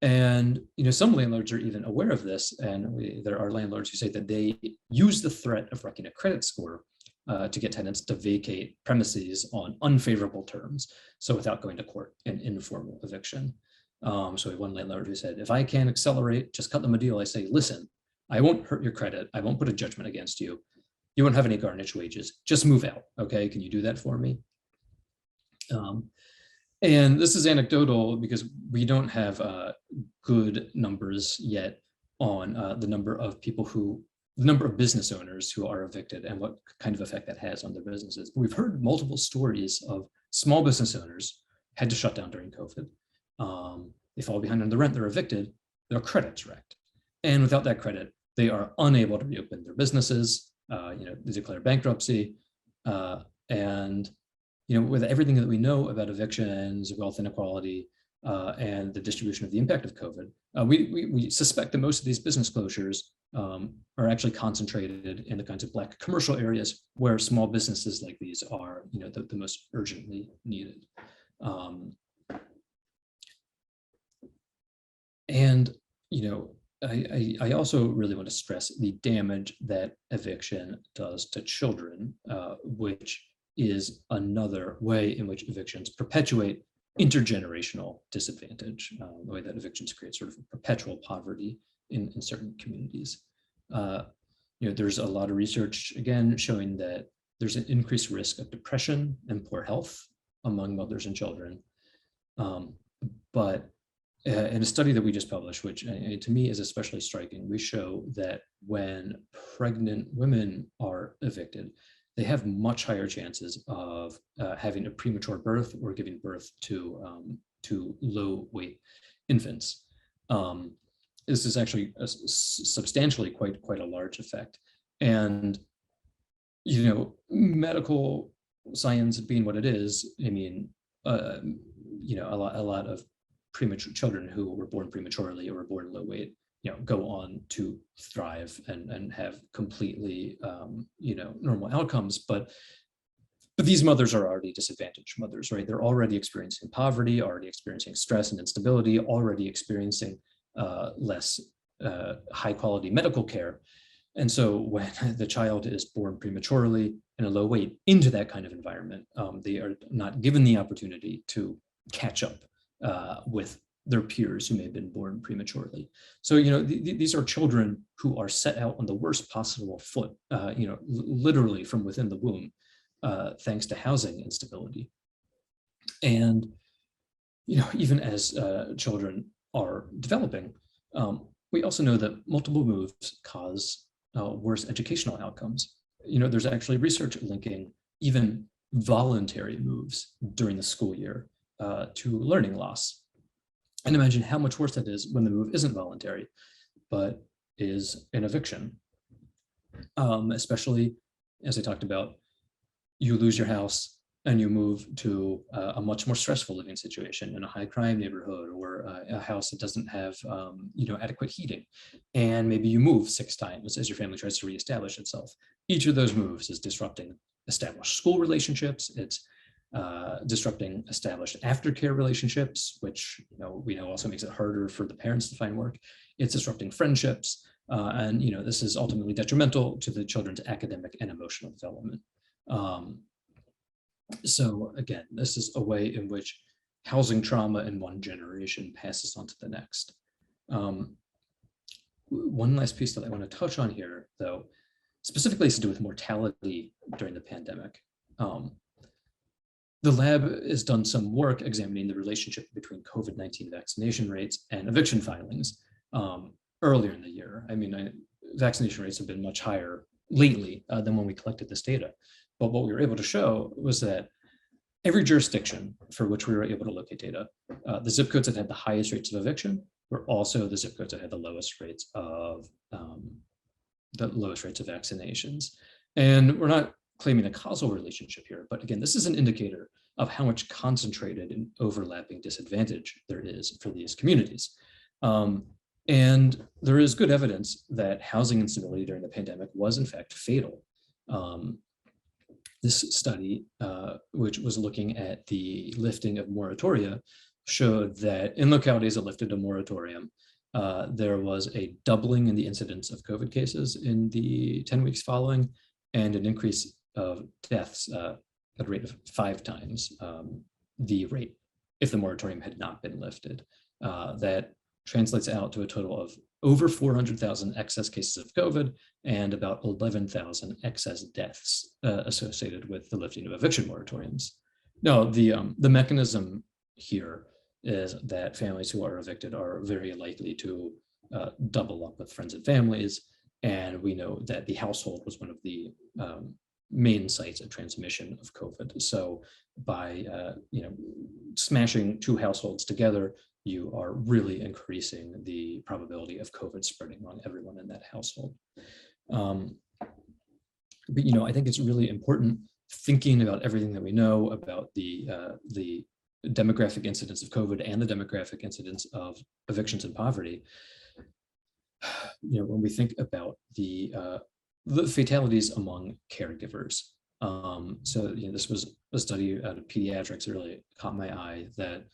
And some landlords are even aware of this, and there are landlords who say that they use the threat of wrecking a credit score to get tenants to vacate premises on unfavorable terms, so without going to court, an informal eviction. So we have one landlord who said, if I can't accelerate, just cut them a deal. I say, listen, I won't hurt your credit. I won't put a judgment against you. You won't have any garnished wages. Just move out, okay? Can you do that for me? And this is anecdotal because we don't have good numbers yet on the number of business owners who are evicted and what kind of effect that has on their businesses. But we've heard multiple stories of small business owners had to shut down during COVID. They fall behind on the rent, they're evicted, their credit's wrecked. And without that credit, they are unable to reopen their businesses, they declare bankruptcy. And with everything that we know about evictions, wealth inequality, and the distribution of the impact of COVID, we suspect that most of these business closures are actually concentrated in the kinds of Black commercial areas where small businesses like these are, the most urgently needed. I also really want to stress the damage that eviction does to children, which is another way in which evictions perpetuate intergenerational disadvantage, the way that evictions create sort of perpetual poverty in certain communities. There's a lot of research, again, showing that there's an increased risk of depression and poor health among mothers and children. But in a study that we just published, which to me is especially striking, we show that when pregnant women are evicted, they have much higher chances of having a premature birth or giving birth to low weight infants. this is actually substantially quite a large effect. And, you know, medical science being what it is, I mean, you know, a lot of premature children who were born prematurely or were born low weight, you know, go on to thrive and have completely, you know, normal outcomes. But these mothers are already disadvantaged mothers, right? They're already experiencing poverty, already experiencing stress and instability, already experiencing less high quality medical care. And so when the child is born prematurely and a low weight into that kind of environment, they are not given the opportunity to catch up with their peers who may have been born prematurely. So, you know, these are children who are set out on the worst possible foot, you know, literally from within the womb, thanks to housing instability. And, you know, even as children are developing, we also know that multiple moves cause worse educational outcomes. You know, there's actually research linking even voluntary moves during the school year to learning loss. And imagine how much worse that is when the move isn't voluntary, but is an eviction. Especially, as I talked about, you lose your house and you move to a much more stressful living situation in a high crime neighborhood, or a house that doesn't have you know, adequate heating. And maybe you move 6 times as your family tries to reestablish itself. Each of those moves is disrupting established school relationships. It's disrupting established aftercare relationships, which, you know, we know also makes it harder for the parents to find work. It's disrupting friendships. And, you know, this is ultimately detrimental to the children's academic and emotional development. So again, this is a way in which housing trauma in one generation passes on to the next. One last piece that I want to touch on here, though, specifically has to do with mortality during the pandemic. The lab has done some work examining the relationship between COVID-19 vaccination rates and eviction filings earlier in the year. I mean, vaccination rates have been much higher lately than when we collected this data. But what we were able to show was that every jurisdiction for which we were able to locate data, the zip codes that had the highest rates of eviction were also the zip codes that had the lowest rates of vaccinations. And we're not claiming a causal relationship here, but again, this is an indicator of how much concentrated and overlapping disadvantage there is for these communities. And there is good evidence that housing instability during the pandemic was in fact fatal. This study, which was looking at the lifting of moratoria, showed that in localities that lifted a moratorium, there was a doubling in the incidence of COVID cases in the 10 weeks following, and an increase of deaths at a rate of 5 times the rate if the moratorium had not been lifted. That translates out to a total of over 400,000 excess cases of COVID and about 11,000 excess deaths associated with the lifting of eviction moratoriums. Now, the mechanism here is that families who are evicted are very likely to double up with friends and families. And we know that the household was one of the main sites of transmission of COVID. So by smashing 2 households together, you are really increasing the probability of COVID spreading among everyone in that household. But I think it's really important, thinking about everything that we know about the demographic incidence of COVID and the demographic incidence of evictions and poverty. When we think about the fatalities among caregivers. This was a study out of pediatrics that really caught my eye, that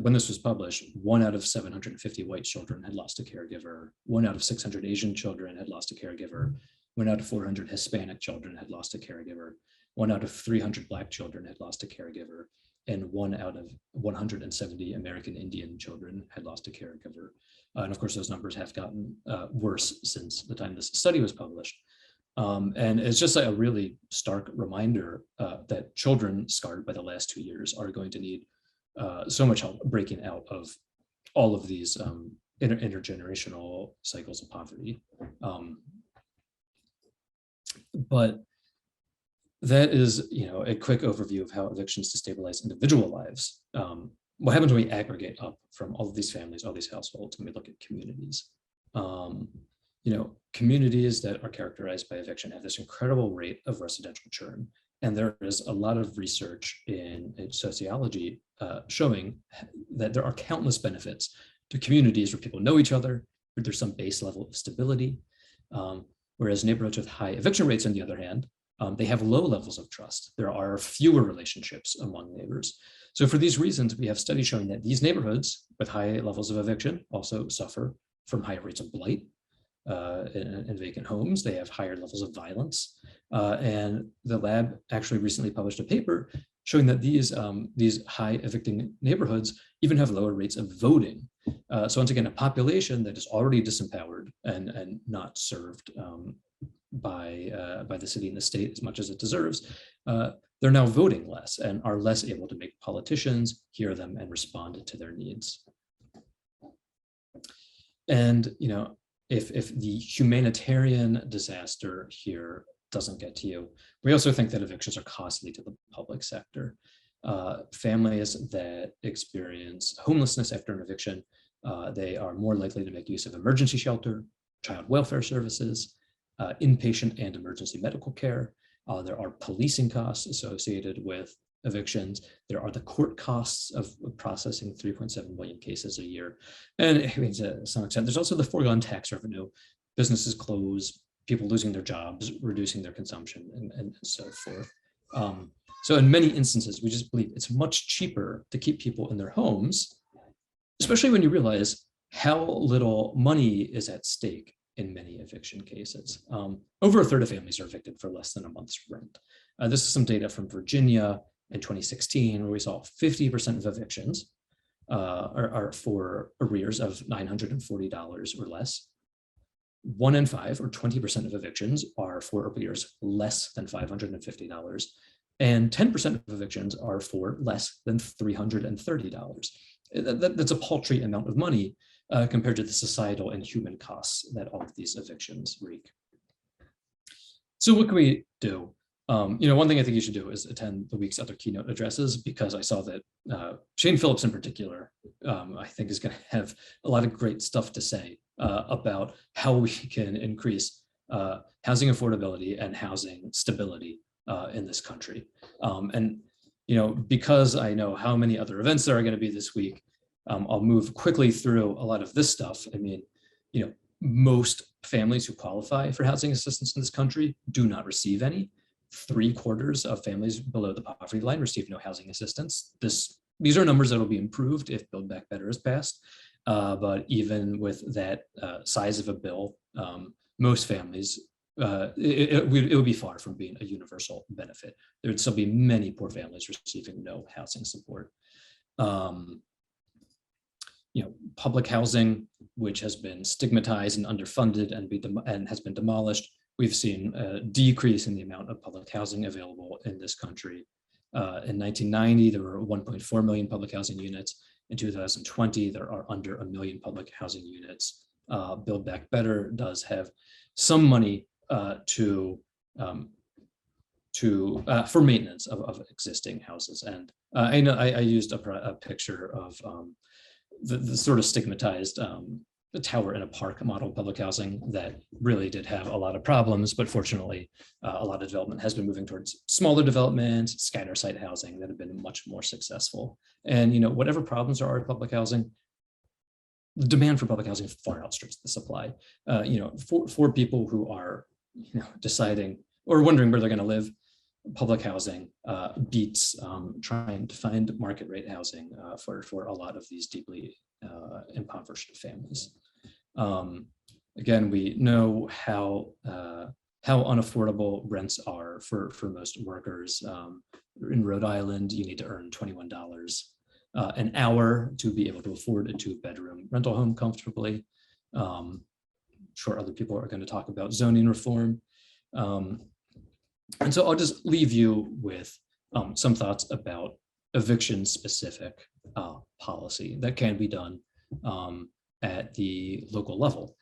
when this was published, 1 out of 750 white children had lost a caregiver, 1 out of 600 Asian children had lost a caregiver, 1 out of 400 Hispanic children had lost a caregiver, 1 out of 300 Black children had lost a caregiver, and 1 out of 170 American Indian children had lost a caregiver. And of course, those numbers have gotten worse since the time this study was published. And it's just a really stark reminder that children scarred by the last 2 years are going to need so much help breaking out of all of these intergenerational cycles of poverty. But that is, a quick overview of how evictions destabilize individual lives. What happens when we aggregate up from all of these families, all these households, and we look at communities? communities that are characterized by eviction have this incredible rate of residential churn. And there is a lot of research in sociology showing that there are countless benefits to communities where people know each other, where there's some base level of stability. Whereas neighborhoods with high eviction rates, on the other hand, they have low levels of trust. There are fewer relationships among neighbors. So for these reasons, we have studies showing that these neighborhoods with high levels of eviction also suffer from higher rates of blight in vacant homes. They have higher levels of violence. And the lab actually recently published a paper showing that these high evicting neighborhoods even have lower rates of voting. So once again, a population that is already disempowered and not served by the city and the state as much as it deserves, they're now voting less and are less able to make politicians hear them and respond to their needs. And if the humanitarian disaster here doesn't get to you, we also think that evictions are costly to the public sector. Families that experience homelessness after an eviction, they are more likely to make use of emergency shelter, child welfare services, inpatient and emergency medical care. There are policing costs associated with evictions. There are the court costs of processing 3.7 million cases a year. And to some extent, there's also the foregone tax revenue. Businesses close, people losing their jobs, reducing their consumption, and so forth. So in many instances, we just believe it's much cheaper to keep people in their homes, especially when you realize how little money is at stake in many eviction cases. Over a third of families are evicted for less than a month's rent. This is some data from Virginia in 2016, where we saw 50% of evictions are for arrears of $940 or less. 1 in 5, or 20% of evictions, are for arrears less than $550. And 10% of evictions are for less than $330. That's a paltry amount of money compared to the societal and human costs that all of these evictions wreak. So what can we do? One thing I think you should do is attend the week's other keynote addresses, because I saw that Shane Phillips in particular, I think is going to have a lot of great stuff to say about how we can increase housing affordability and housing stability in this country. Because I know how many other events there are going to be this week, I'll move quickly through a lot of this stuff. I mean, most families who qualify for housing assistance in this country do not receive any. 3/4 of families below the poverty line receive no housing assistance. These are numbers that will be improved if Build Back Better is passed. But even with that size of a bill, most families, it would be far from being a universal benefit. There would still be many poor families receiving no housing support. Public housing, which has been stigmatized and underfunded and has been demolished. We've seen a decrease in the amount of public housing available in this country. In 1990, there were 1.4 million public housing units. In 2020, there are under 1 million public housing units. Build Back Better does have some money for maintenance of existing houses. And I know I used a picture of the sort of stigmatized the tower in a park model public housing that really did have a lot of problems, but fortunately, a lot of development has been moving towards smaller developments, scatter site housing that have been much more successful. And whatever problems there are in public housing, the demand for public housing far outstrips the supply. For people who are deciding or wondering where they're going to live, public housing beats trying to find market rate housing for a lot of these deeply impoverished families. Again, we know how unaffordable rents are for most workers. In Rhode Island, you need to earn $21 an hour to be able to afford a 2-bedroom rental home comfortably. Sure, other people are going to talk about zoning reform. And so I'll just leave you with some thoughts about eviction-specific policy that can be done at the local level.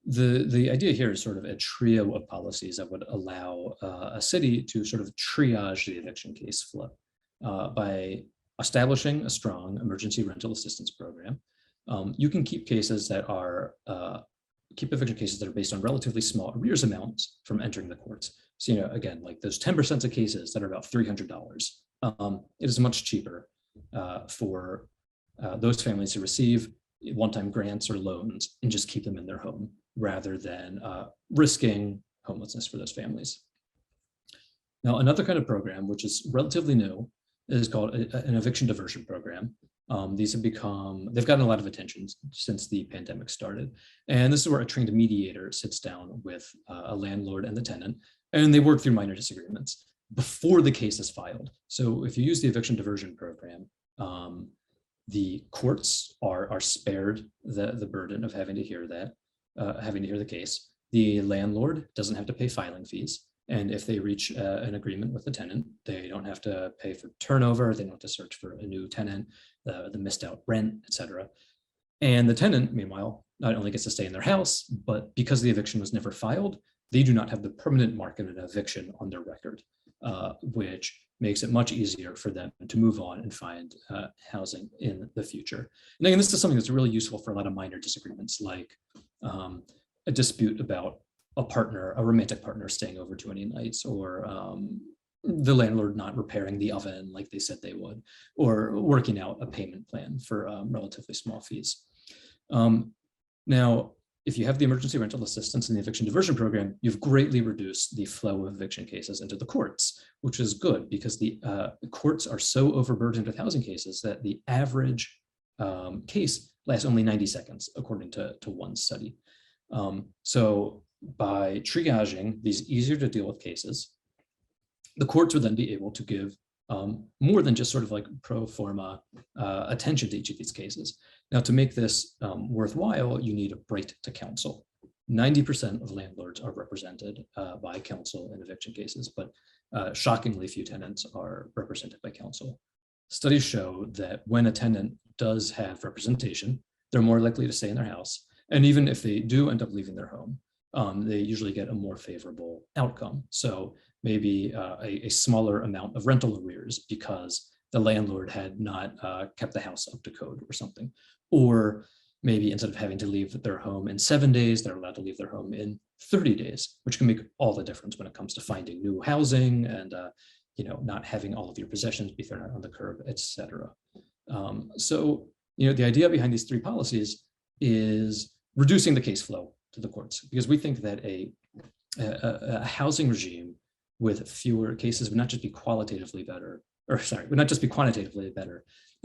The idea here is sort of a trio of policies that would allow a city to sort of triage the eviction case flow by establishing a strong emergency rental assistance program, you can keep cases that are keep eviction cases that are based on relatively small arrears amounts from entering the courts. So, again, like those 10% of cases that are about $300, it is much cheaper for those families to receive one-time grants or loans and just keep them in their home rather than risking homelessness for those families. Now, another kind of program, which is relatively new, is called an eviction diversion program. These have they've gotten a lot of attention since the pandemic started. And this is where a trained mediator sits down with a landlord and the tenant, and they work through minor disagreements before the case is filed. So if you use the eviction diversion program, the courts are spared the burden of having to hear the case. The landlord doesn't have to pay filing fees. And if they reach an agreement with the tenant, they don't have to pay for turnover, they don't have to search for a new tenant, the missed out rent, etc. And the tenant, meanwhile, not only gets to stay in their house, but because the eviction was never filed, they do not have the permanent mark of an eviction on their record, which makes it much easier for them to move on and find housing in the future. And again, this is something that's really useful for a lot of minor disagreements, like a dispute about a romantic partner staying over too many nights, or the landlord not repairing the oven like they said they would, or working out a payment plan for relatively small fees. Now, if you have the emergency rental assistance and the eviction diversion program, you've greatly reduced the flow of eviction cases into the courts, which is good because the courts are so overburdened with housing cases that the average case lasts only 90 seconds, according to one study. So by triaging these easier to deal with cases, the courts would then be able to give more than just sort of like pro forma attention to each of these cases. Now, to make this worthwhile, you need a right to counsel. 90% of landlords are represented by counsel in eviction cases, but shockingly few tenants are represented by counsel. Studies show that when a tenant does have representation, they're more likely to stay in their house. And even if they do end up leaving their home, they usually get a more favorable outcome. So maybe a smaller amount of rental arrears because the landlord had not kept the house up to code or something. Or maybe instead of having to leave their home in 7 days, they're allowed to leave their home in 30 days, which can make all the difference when it comes to finding new housing and not having all of your possessions be thrown out on the curb, etc. So the idea behind these three policies is reducing the case flow to the courts, because we think that a housing regime with fewer cases would not just be quantitatively better, but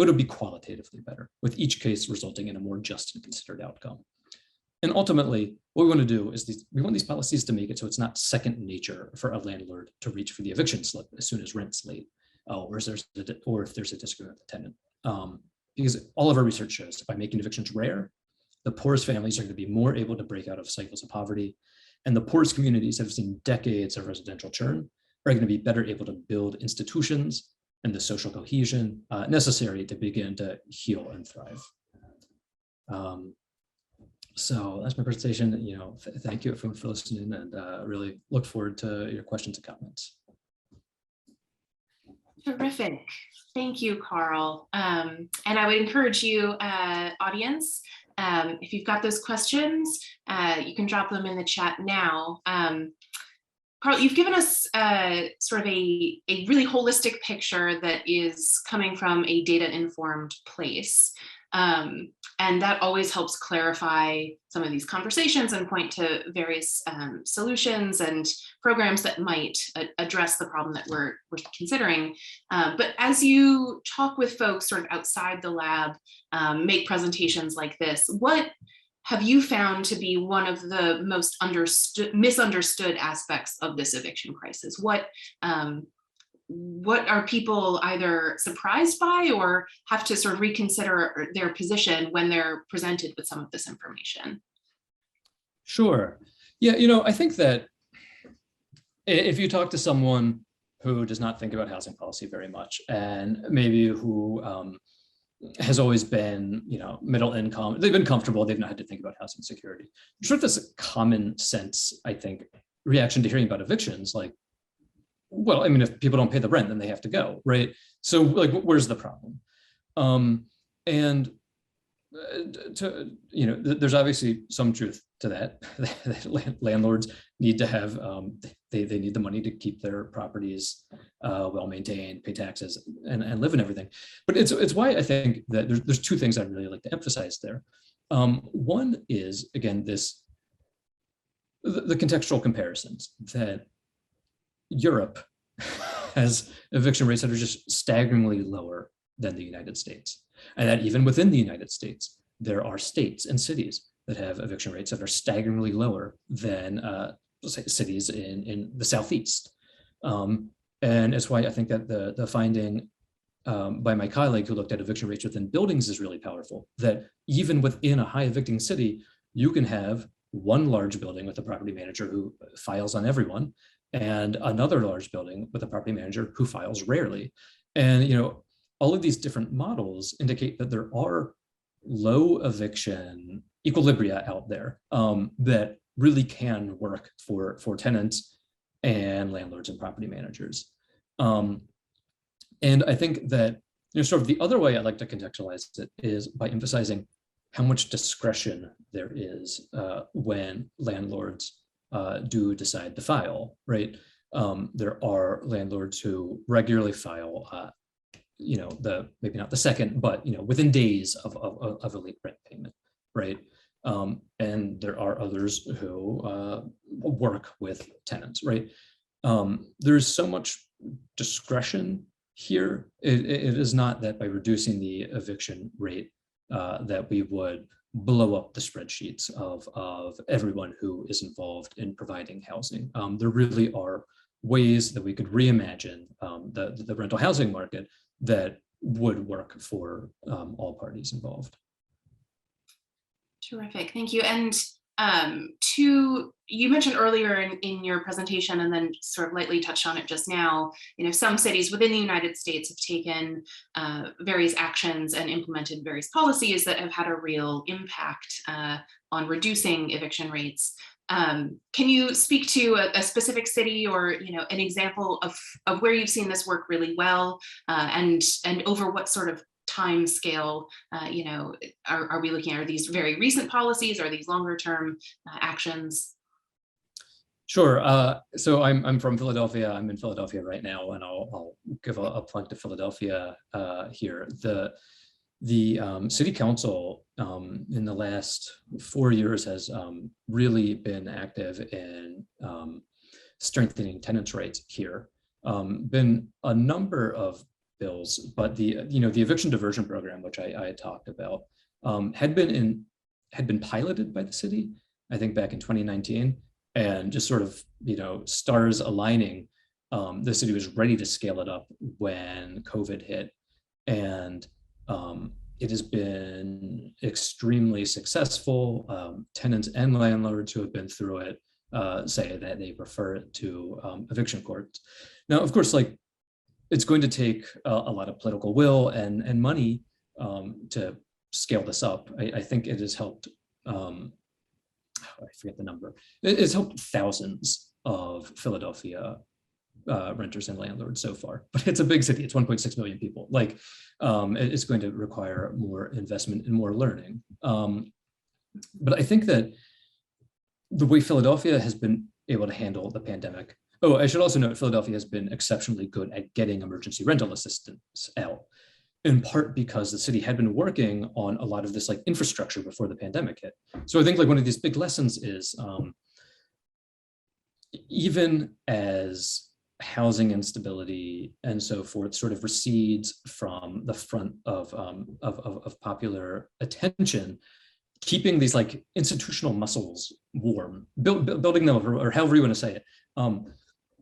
it would be qualitatively better, with each case resulting in a more just and considered outcome. And ultimately, what we want to do is we want these policies to make it so it's not second nature for a landlord to reach for the eviction slip as soon as rent's late, or if there's a disagreement with the tenant. Because all of our research shows that by making evictions rare, the poorest families are going to be more able to break out of cycles of poverty, and the poorest communities that have seen decades of residential churn are going to be better able to build institutions and the social cohesion necessary to begin to heal and thrive. So that's my presentation. Thank you everyone for listening, and really look forward to your questions and comments. Terrific. Thank you, Carl. And I would encourage you, audience, if you've got those questions, you can drop them in the chat now. Carl, you've given us sort of a really holistic picture that is coming from a data-informed place. And that always helps clarify some of these conversations and point to various solutions and programs that might address the problem that we're considering. But as you talk with folks sort of outside the lab, make presentations like this, what have you found to be one of the most misunderstood aspects of this eviction crisis? What are people either surprised by or have to sort of reconsider their position when they're presented with some of this information? Sure. Yeah, I think that if you talk to someone who does not think about housing policy very much, and maybe who has always been, middle income, they've been comfortable, they've not had to think about housing security. I'm sure that's a common sense, I think, reaction to hearing about evictions, like, well, if people don't pay the rent, then they have to go, right? So, like, where's the problem? And there's obviously some truth to that. Landlords need to have, they need the money to keep their properties well maintained, pay taxes, and live in everything. But it's why I think that there's two things I'd really like to emphasize there. One is, again, the contextual comparisons that Europe has eviction rates that are just staggeringly lower than the United States. And that even within the United States, there are states and cities that have eviction rates that are staggeringly lower than say, cities in the Southeast. And it's why I think that the finding by my colleague who looked at eviction rates within buildings is really powerful, that even within a high evicting city, you can have one large building with a property manager who files on everyone, and another large building with a property manager who files rarely. And all of these different models indicate that there are low eviction equilibria out there that really can work for tenants and landlords and property managers. And I think that sort of the other way I like to contextualize it is by emphasizing how much discretion there is when landlords do decide to file, right? There are landlords who regularly file, maybe not the second, but within days of a late rent payment, right? And there are others who work with tenants, right? There's so much discretion here. It is not that by reducing the eviction rate that we would blow up the spreadsheets of everyone who is involved in providing housing. There really are ways that we could reimagine the rental housing market that would work for all parties involved. Terrific, thank you. And you mentioned earlier in your presentation, and then sort of lightly touched on it just now, some cities within the United States have taken various actions and implemented various policies that have had a real impact on reducing eviction rates. Can you speak to a specific city or an example of where you've seen this work really well, and over what sort of time scale are we looking at? Are these very recent policies? Are these longer term actions? Sure. So I'm from Philadelphia. I'm in Philadelphia right now, and I'll give a plug to Philadelphia here. The city council in the last 4 years has really been active in strengthening tenants' rights here. Been a number of bills, but the eviction diversion program, which I talked about, had been piloted by the city, I think back in 2019, and just sort of stars aligning. The city was ready to scale it up when COVID hit, and it has been extremely successful. Tenants and landlords who have been through it say that they prefer it to eviction courts. Now, of course, it's going to take a lot of political will and money to scale this up. I think it has helped, I forget the number. It's helped thousands of Philadelphia renters and landlords so far, but it's a big city. It's 1.6 million people. It's going to require more investment and more learning. But I think that the way Philadelphia has been able to handle the pandemic. Oh, I should also note Philadelphia has been exceptionally good at getting emergency rental assistance out, in part because the city had been working on a lot of this infrastructure before the pandemic hit. So I think one of these big lessons is even as housing instability and so forth sort of recedes from the front of popular attention, keeping these institutional muscles warm, building them up, or however you want to say it,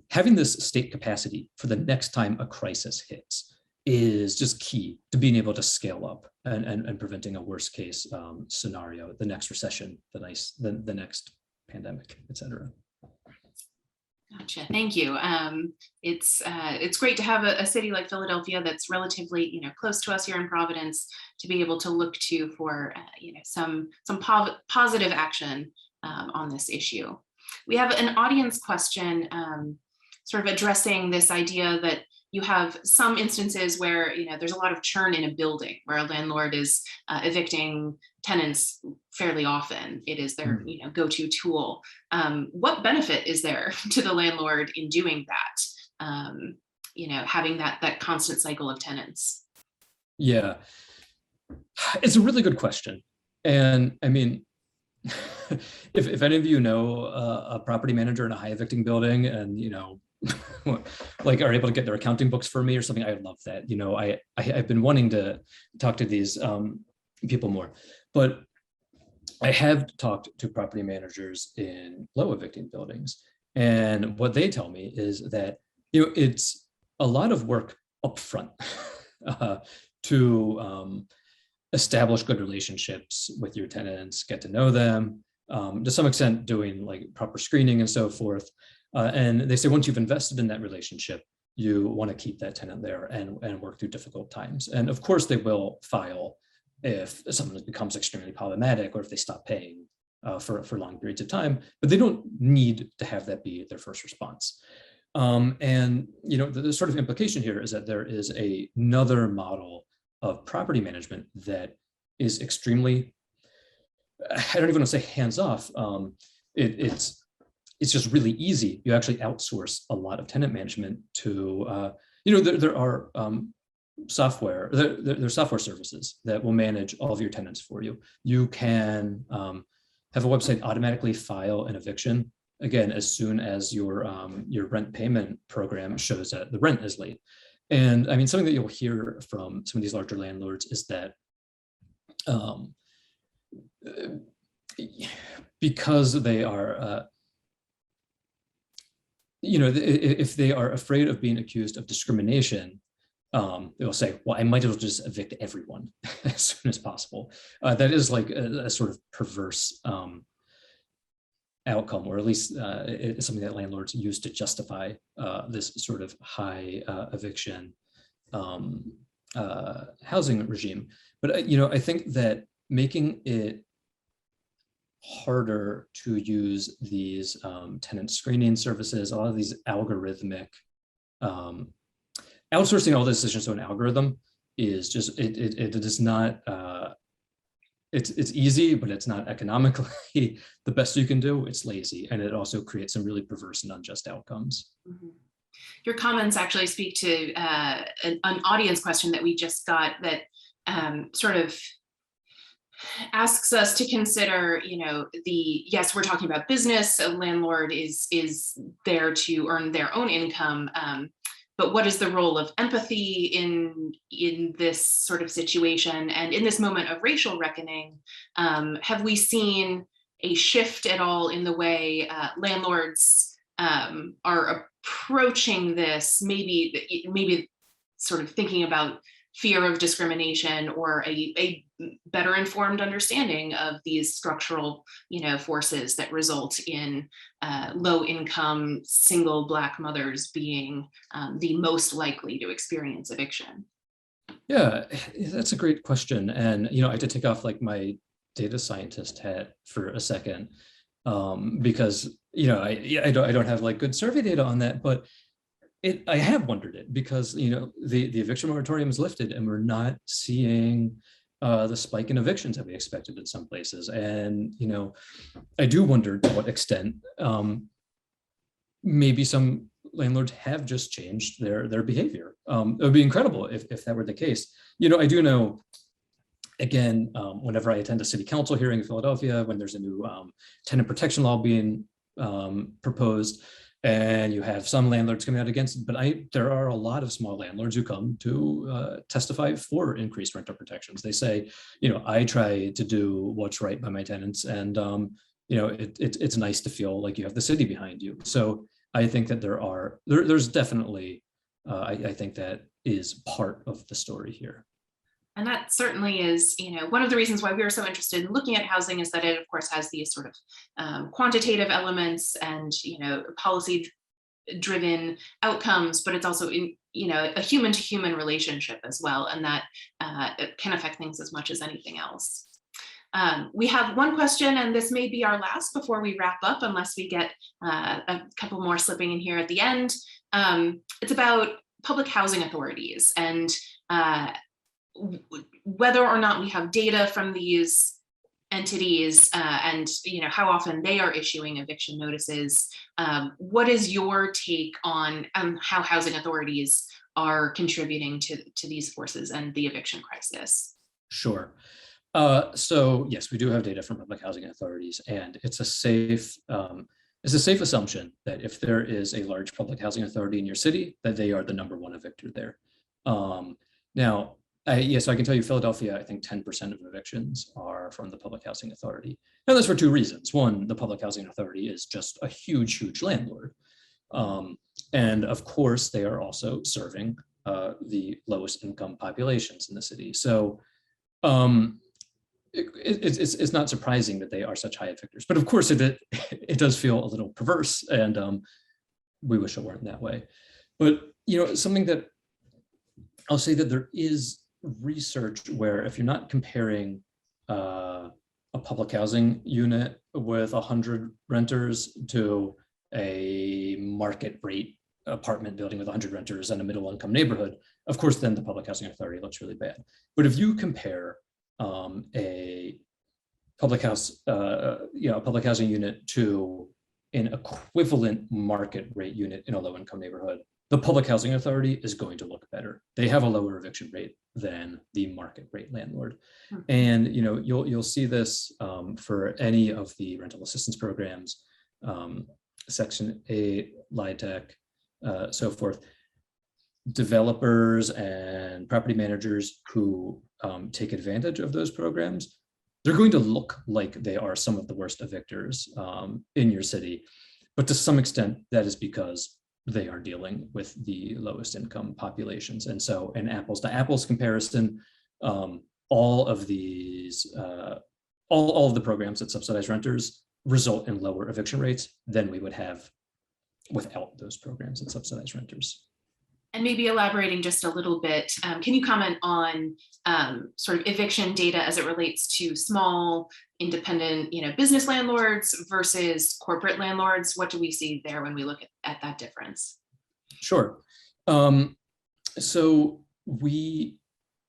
having this state capacity for the next time a crisis hits is just key to being able to scale up and preventing a worst case scenario, the next recession, the next pandemic, et cetera. Gotcha. Thank you. It's great to have a city like Philadelphia that's relatively close to us here in Providence to be able to look to for some positive action on this issue. We have an audience question sort of addressing this idea that you have some instances where, there's a lot of churn in a building where a landlord is evicting tenants fairly often. It is their, go-to tool. What benefit is there to the landlord in doing that? Having that constant cycle of tenants. Yeah, it's a really good question. And I mean, if any of you know a property manager in a high evicting building and, like are able to get their accounting books for me or something, I love that. I've been wanting to talk to these people more, but I have talked to property managers in low evicting buildings. And what they tell me is that, it's a lot of work upfront to establish good relationships with your tenants, get to know them, to some extent doing like proper screening and so forth. And they say once you've invested in that relationship, you want to keep that tenant there and work through difficult times. And of course, they will file if someone becomes extremely problematic or if they stop paying for long periods of time, but they don't need to have that be their first response. And the sort of implication here is that there is another model of property management that is extremely, I don't even want to say hands off. It's just really easy. You actually outsource a lot of tenant management to, there are software, there's software services that will manage all of your tenants for you. You can have a website automatically file an eviction, again, as soon as your rent payment program shows that the rent is late. And I mean, something that you'll hear from some of these larger landlords is that because they are, if they are afraid of being accused of discrimination, they'll say, well, I might as well just evict everyone as soon as possible. That is like a sort of perverse outcome, or at least it's something that landlords use to justify this sort of high eviction housing regime. But I think that making it harder to use these tenant screening services, a lot of these algorithmic, outsourcing all the decisions to an algorithm is just, it is not, it's easy, but it's not economically the best you can do. It's lazy, and it also creates some really perverse and unjust outcomes. Mm-hmm. Your comments actually speak to an audience question that we just got that sort of asks us to consider, yes, we're talking about business. A landlord is there to earn their own income, but what is the role of empathy in this sort of situation? And in this moment of racial reckoning, have we seen a shift at all in the way landlords are approaching this, maybe sort of thinking about fear of discrimination or a better informed understanding of these structural, forces that result in low income single Black mothers being the most likely to experience eviction? Yeah, that's a great question. And, I had to take off like my data scientist hat for a second because, I don't have like good survey data on that, but I have wondered it because, the eviction moratorium is lifted and we're not seeing the spike in evictions that we expected in some places. And, I do wonder to what extent maybe some landlords have just changed their behavior. It would be incredible if that were the case. I do know, again, whenever I attend a city council hearing in Philadelphia, when there's a new tenant protection law being proposed, and you have some landlords coming out against it, but there are a lot of small landlords who come to testify for increased rental protections. They say, I try to do what's right by my tenants, and it's nice to feel like you have the city behind you. So I think that there's definitely, I think that is part of the story here. And that certainly is, one of the reasons why we are so interested in looking at housing is that it, of course, has these sort of quantitative elements and, policy-driven outcomes, but it's also a human-to-human relationship as well, and that it can affect things as much as anything else. We have one question, and this may be our last before we wrap up, unless we get a couple more slipping in here at the end. It's about public housing authorities and whether or not we have data from these entities and how often they are issuing eviction notices. What is your take on how housing authorities are contributing to these forces and the eviction crisis? Sure. So yes, we do have data from public housing authorities, and it's a safe assumption that if there is a large public housing authority in your city, that they are the number one evictor there. Now, so I can tell you Philadelphia, I think 10% of evictions are from the public housing authority. And that's for two reasons. One, the public housing authority is just a huge, huge landlord. And of course, they are also serving the lowest income populations in the city. So it's not surprising that they are such high evictors. But of course, it does feel a little perverse, and we wish it weren't that way. But something that I'll say that there is research where if you're not comparing a public housing unit with 100 renters to a market rate apartment building with 100 renters in a middle income neighborhood, of course, then the public housing authority looks really bad. But if you compare a public housing unit to an equivalent market rate unit in a low income neighborhood, the public housing authority is going to look better. They have a lower eviction rate than the market rate landlord. And you'll see this for any of the rental assistance programs, Section 8, LIHTC, so forth. Developers and property managers who take advantage of those programs, they're going to look like they are some of the worst evictors in your city. But to some extent, that is because they are dealing with the lowest income populations. And so an apples to apples comparison, all of these, all of the programs that subsidize renters result in lower eviction rates than we would have without those programs that subsidize renters. And maybe elaborating just a little bit, can you comment on sort of eviction data as it relates to small, independent, business landlords versus corporate landlords? What do we see there when we look at that difference? Sure. So we,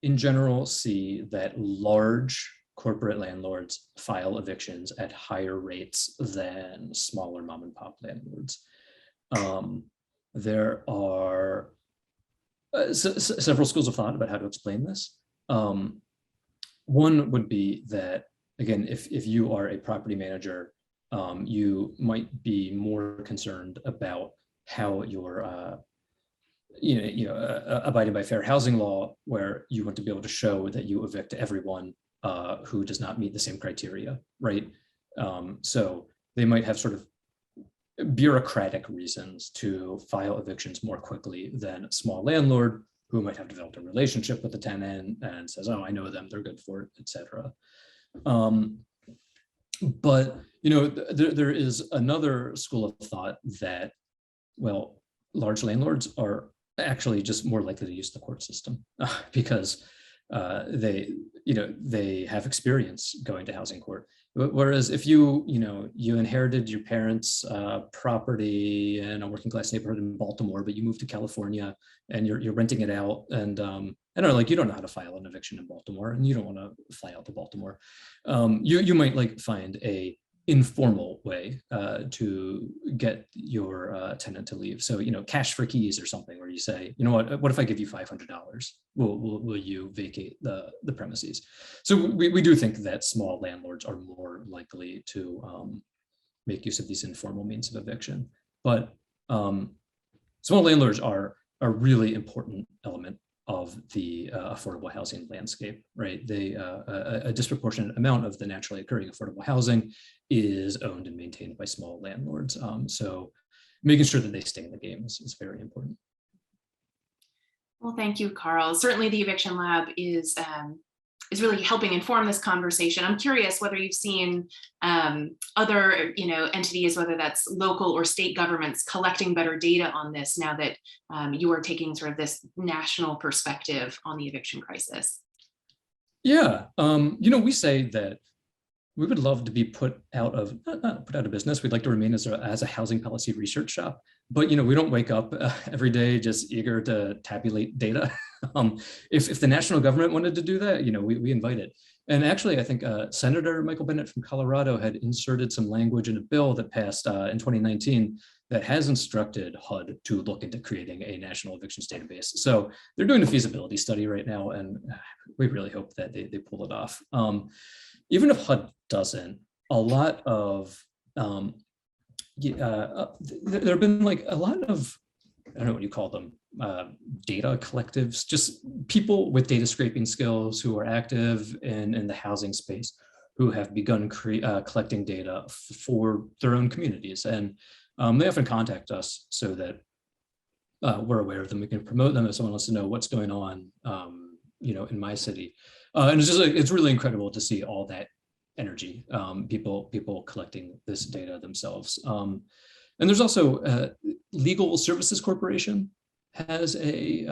in general, see that large corporate landlords file evictions at higher rates than smaller mom and pop landlords. There are several schools of thought about how to explain this. One would be that, again, if you are a property manager, you might be more concerned about how you're abiding by fair housing law, where you want to be able to show that you evict everyone who does not meet the same criteria, right? So they might have sort of bureaucratic reasons to file evictions more quickly than a small landlord who might have developed a relationship with the tenant and says, oh, I know them, they're good for it, etc. But there is another school of thought that, well, large landlords are actually just more likely to use the court system because they have experience going to housing court. Whereas if you inherited your parents' property in a working class neighborhood in Baltimore, but you moved to California and you're renting it out, and I don't know, you don't know how to file an eviction in Baltimore, and you don't want to fly out to Baltimore. You might find a informal way to get your tenant to leave. So cash for keys or something, where you say, what if I give you $500? Will you vacate the premises? So we do think that small landlords are more likely to make use of these informal means of eviction. But small landlords are a really important element of the affordable housing landscape, right? A disproportionate amount of the naturally occurring affordable housing is owned and maintained by small landlords. So making sure that they stay in the game is very important. Well, thank you, Carl. Certainly the Eviction Lab is really helping inform this conversation. I'm curious whether you've seen other entities, whether that's local or state governments, collecting better data on this now that you are taking sort of this national perspective on the eviction crisis. Yeah, we say that we would love to be put out of, not put out of business. We'd like to remain as a housing policy research shop, but we don't wake up every day just eager to tabulate data. If the national government wanted to do that, we invite it. And actually, I think Senator Michael Bennet from Colorado had inserted some language in a bill that passed in 2019 that has instructed HUD to look into creating a national evictions database. So they're doing a feasibility study right now, and we really hope that they pull it off. Even if HUD doesn't, a lot of, there have been like a lot of, I don't know what you call them, data collectives, just people with data scraping skills who are active in the housing space, who have begun collecting data for their own communities. And they often contact us so that we're aware of them. We can promote them if someone wants to know what's going on, in my city. And it's really incredible to see all that energy, people collecting this data themselves. And there's also Legal Services Corporation has a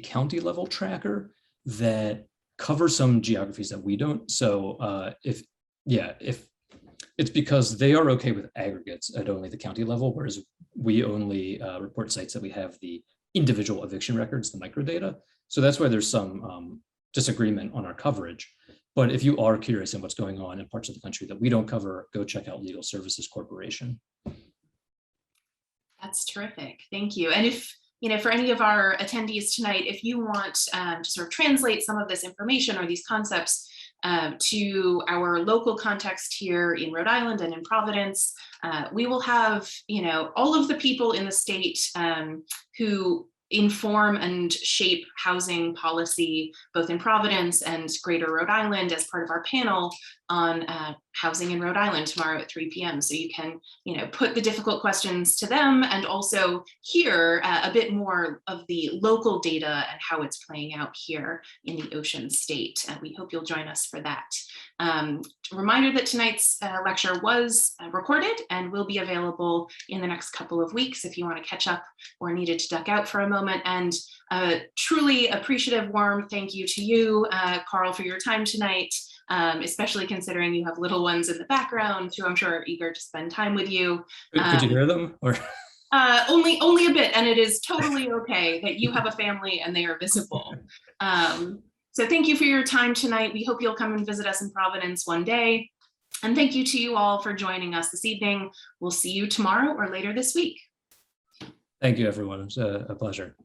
county level tracker that covers some geographies that we don't. So if it's because they are okay with aggregates at only the county level, whereas we only report sites that we have the individual eviction records, the microdata. So that's why there's some disagreement on our coverage. But if you are curious in what's going on in parts of the country that we don't cover, go check out Legal Services Corporation. That's terrific. Thank you. And if, for any of our attendees tonight, if you want to sort of translate some of this information or these concepts to our local context here in Rhode Island and in Providence, we will have, all of the people in the state who inform and shape housing policy, both in Providence and Greater Rhode Island, as part of our panel on housing in Rhode Island tomorrow at 3 p.m. So you can, put the difficult questions to them and also hear a bit more of the local data and how it's playing out here in the Ocean State. We hope you'll join us for that. Reminder that tonight's lecture was recorded and will be available in the next couple of weeks if you want to catch up or needed to duck out for a moment. And truly appreciative, warm thank you to you, Carl, for your time tonight, especially considering you have little ones in the background who I'm sure are eager to spend time with you. Could you hear them? Or? Only a bit, and it is totally okay that you have a family and they are visible. So thank you for your time tonight. We hope you'll come and visit us in Providence one day. And thank you to you all for joining us this evening. We'll see you tomorrow or later this week. Thank you, everyone. It was a pleasure.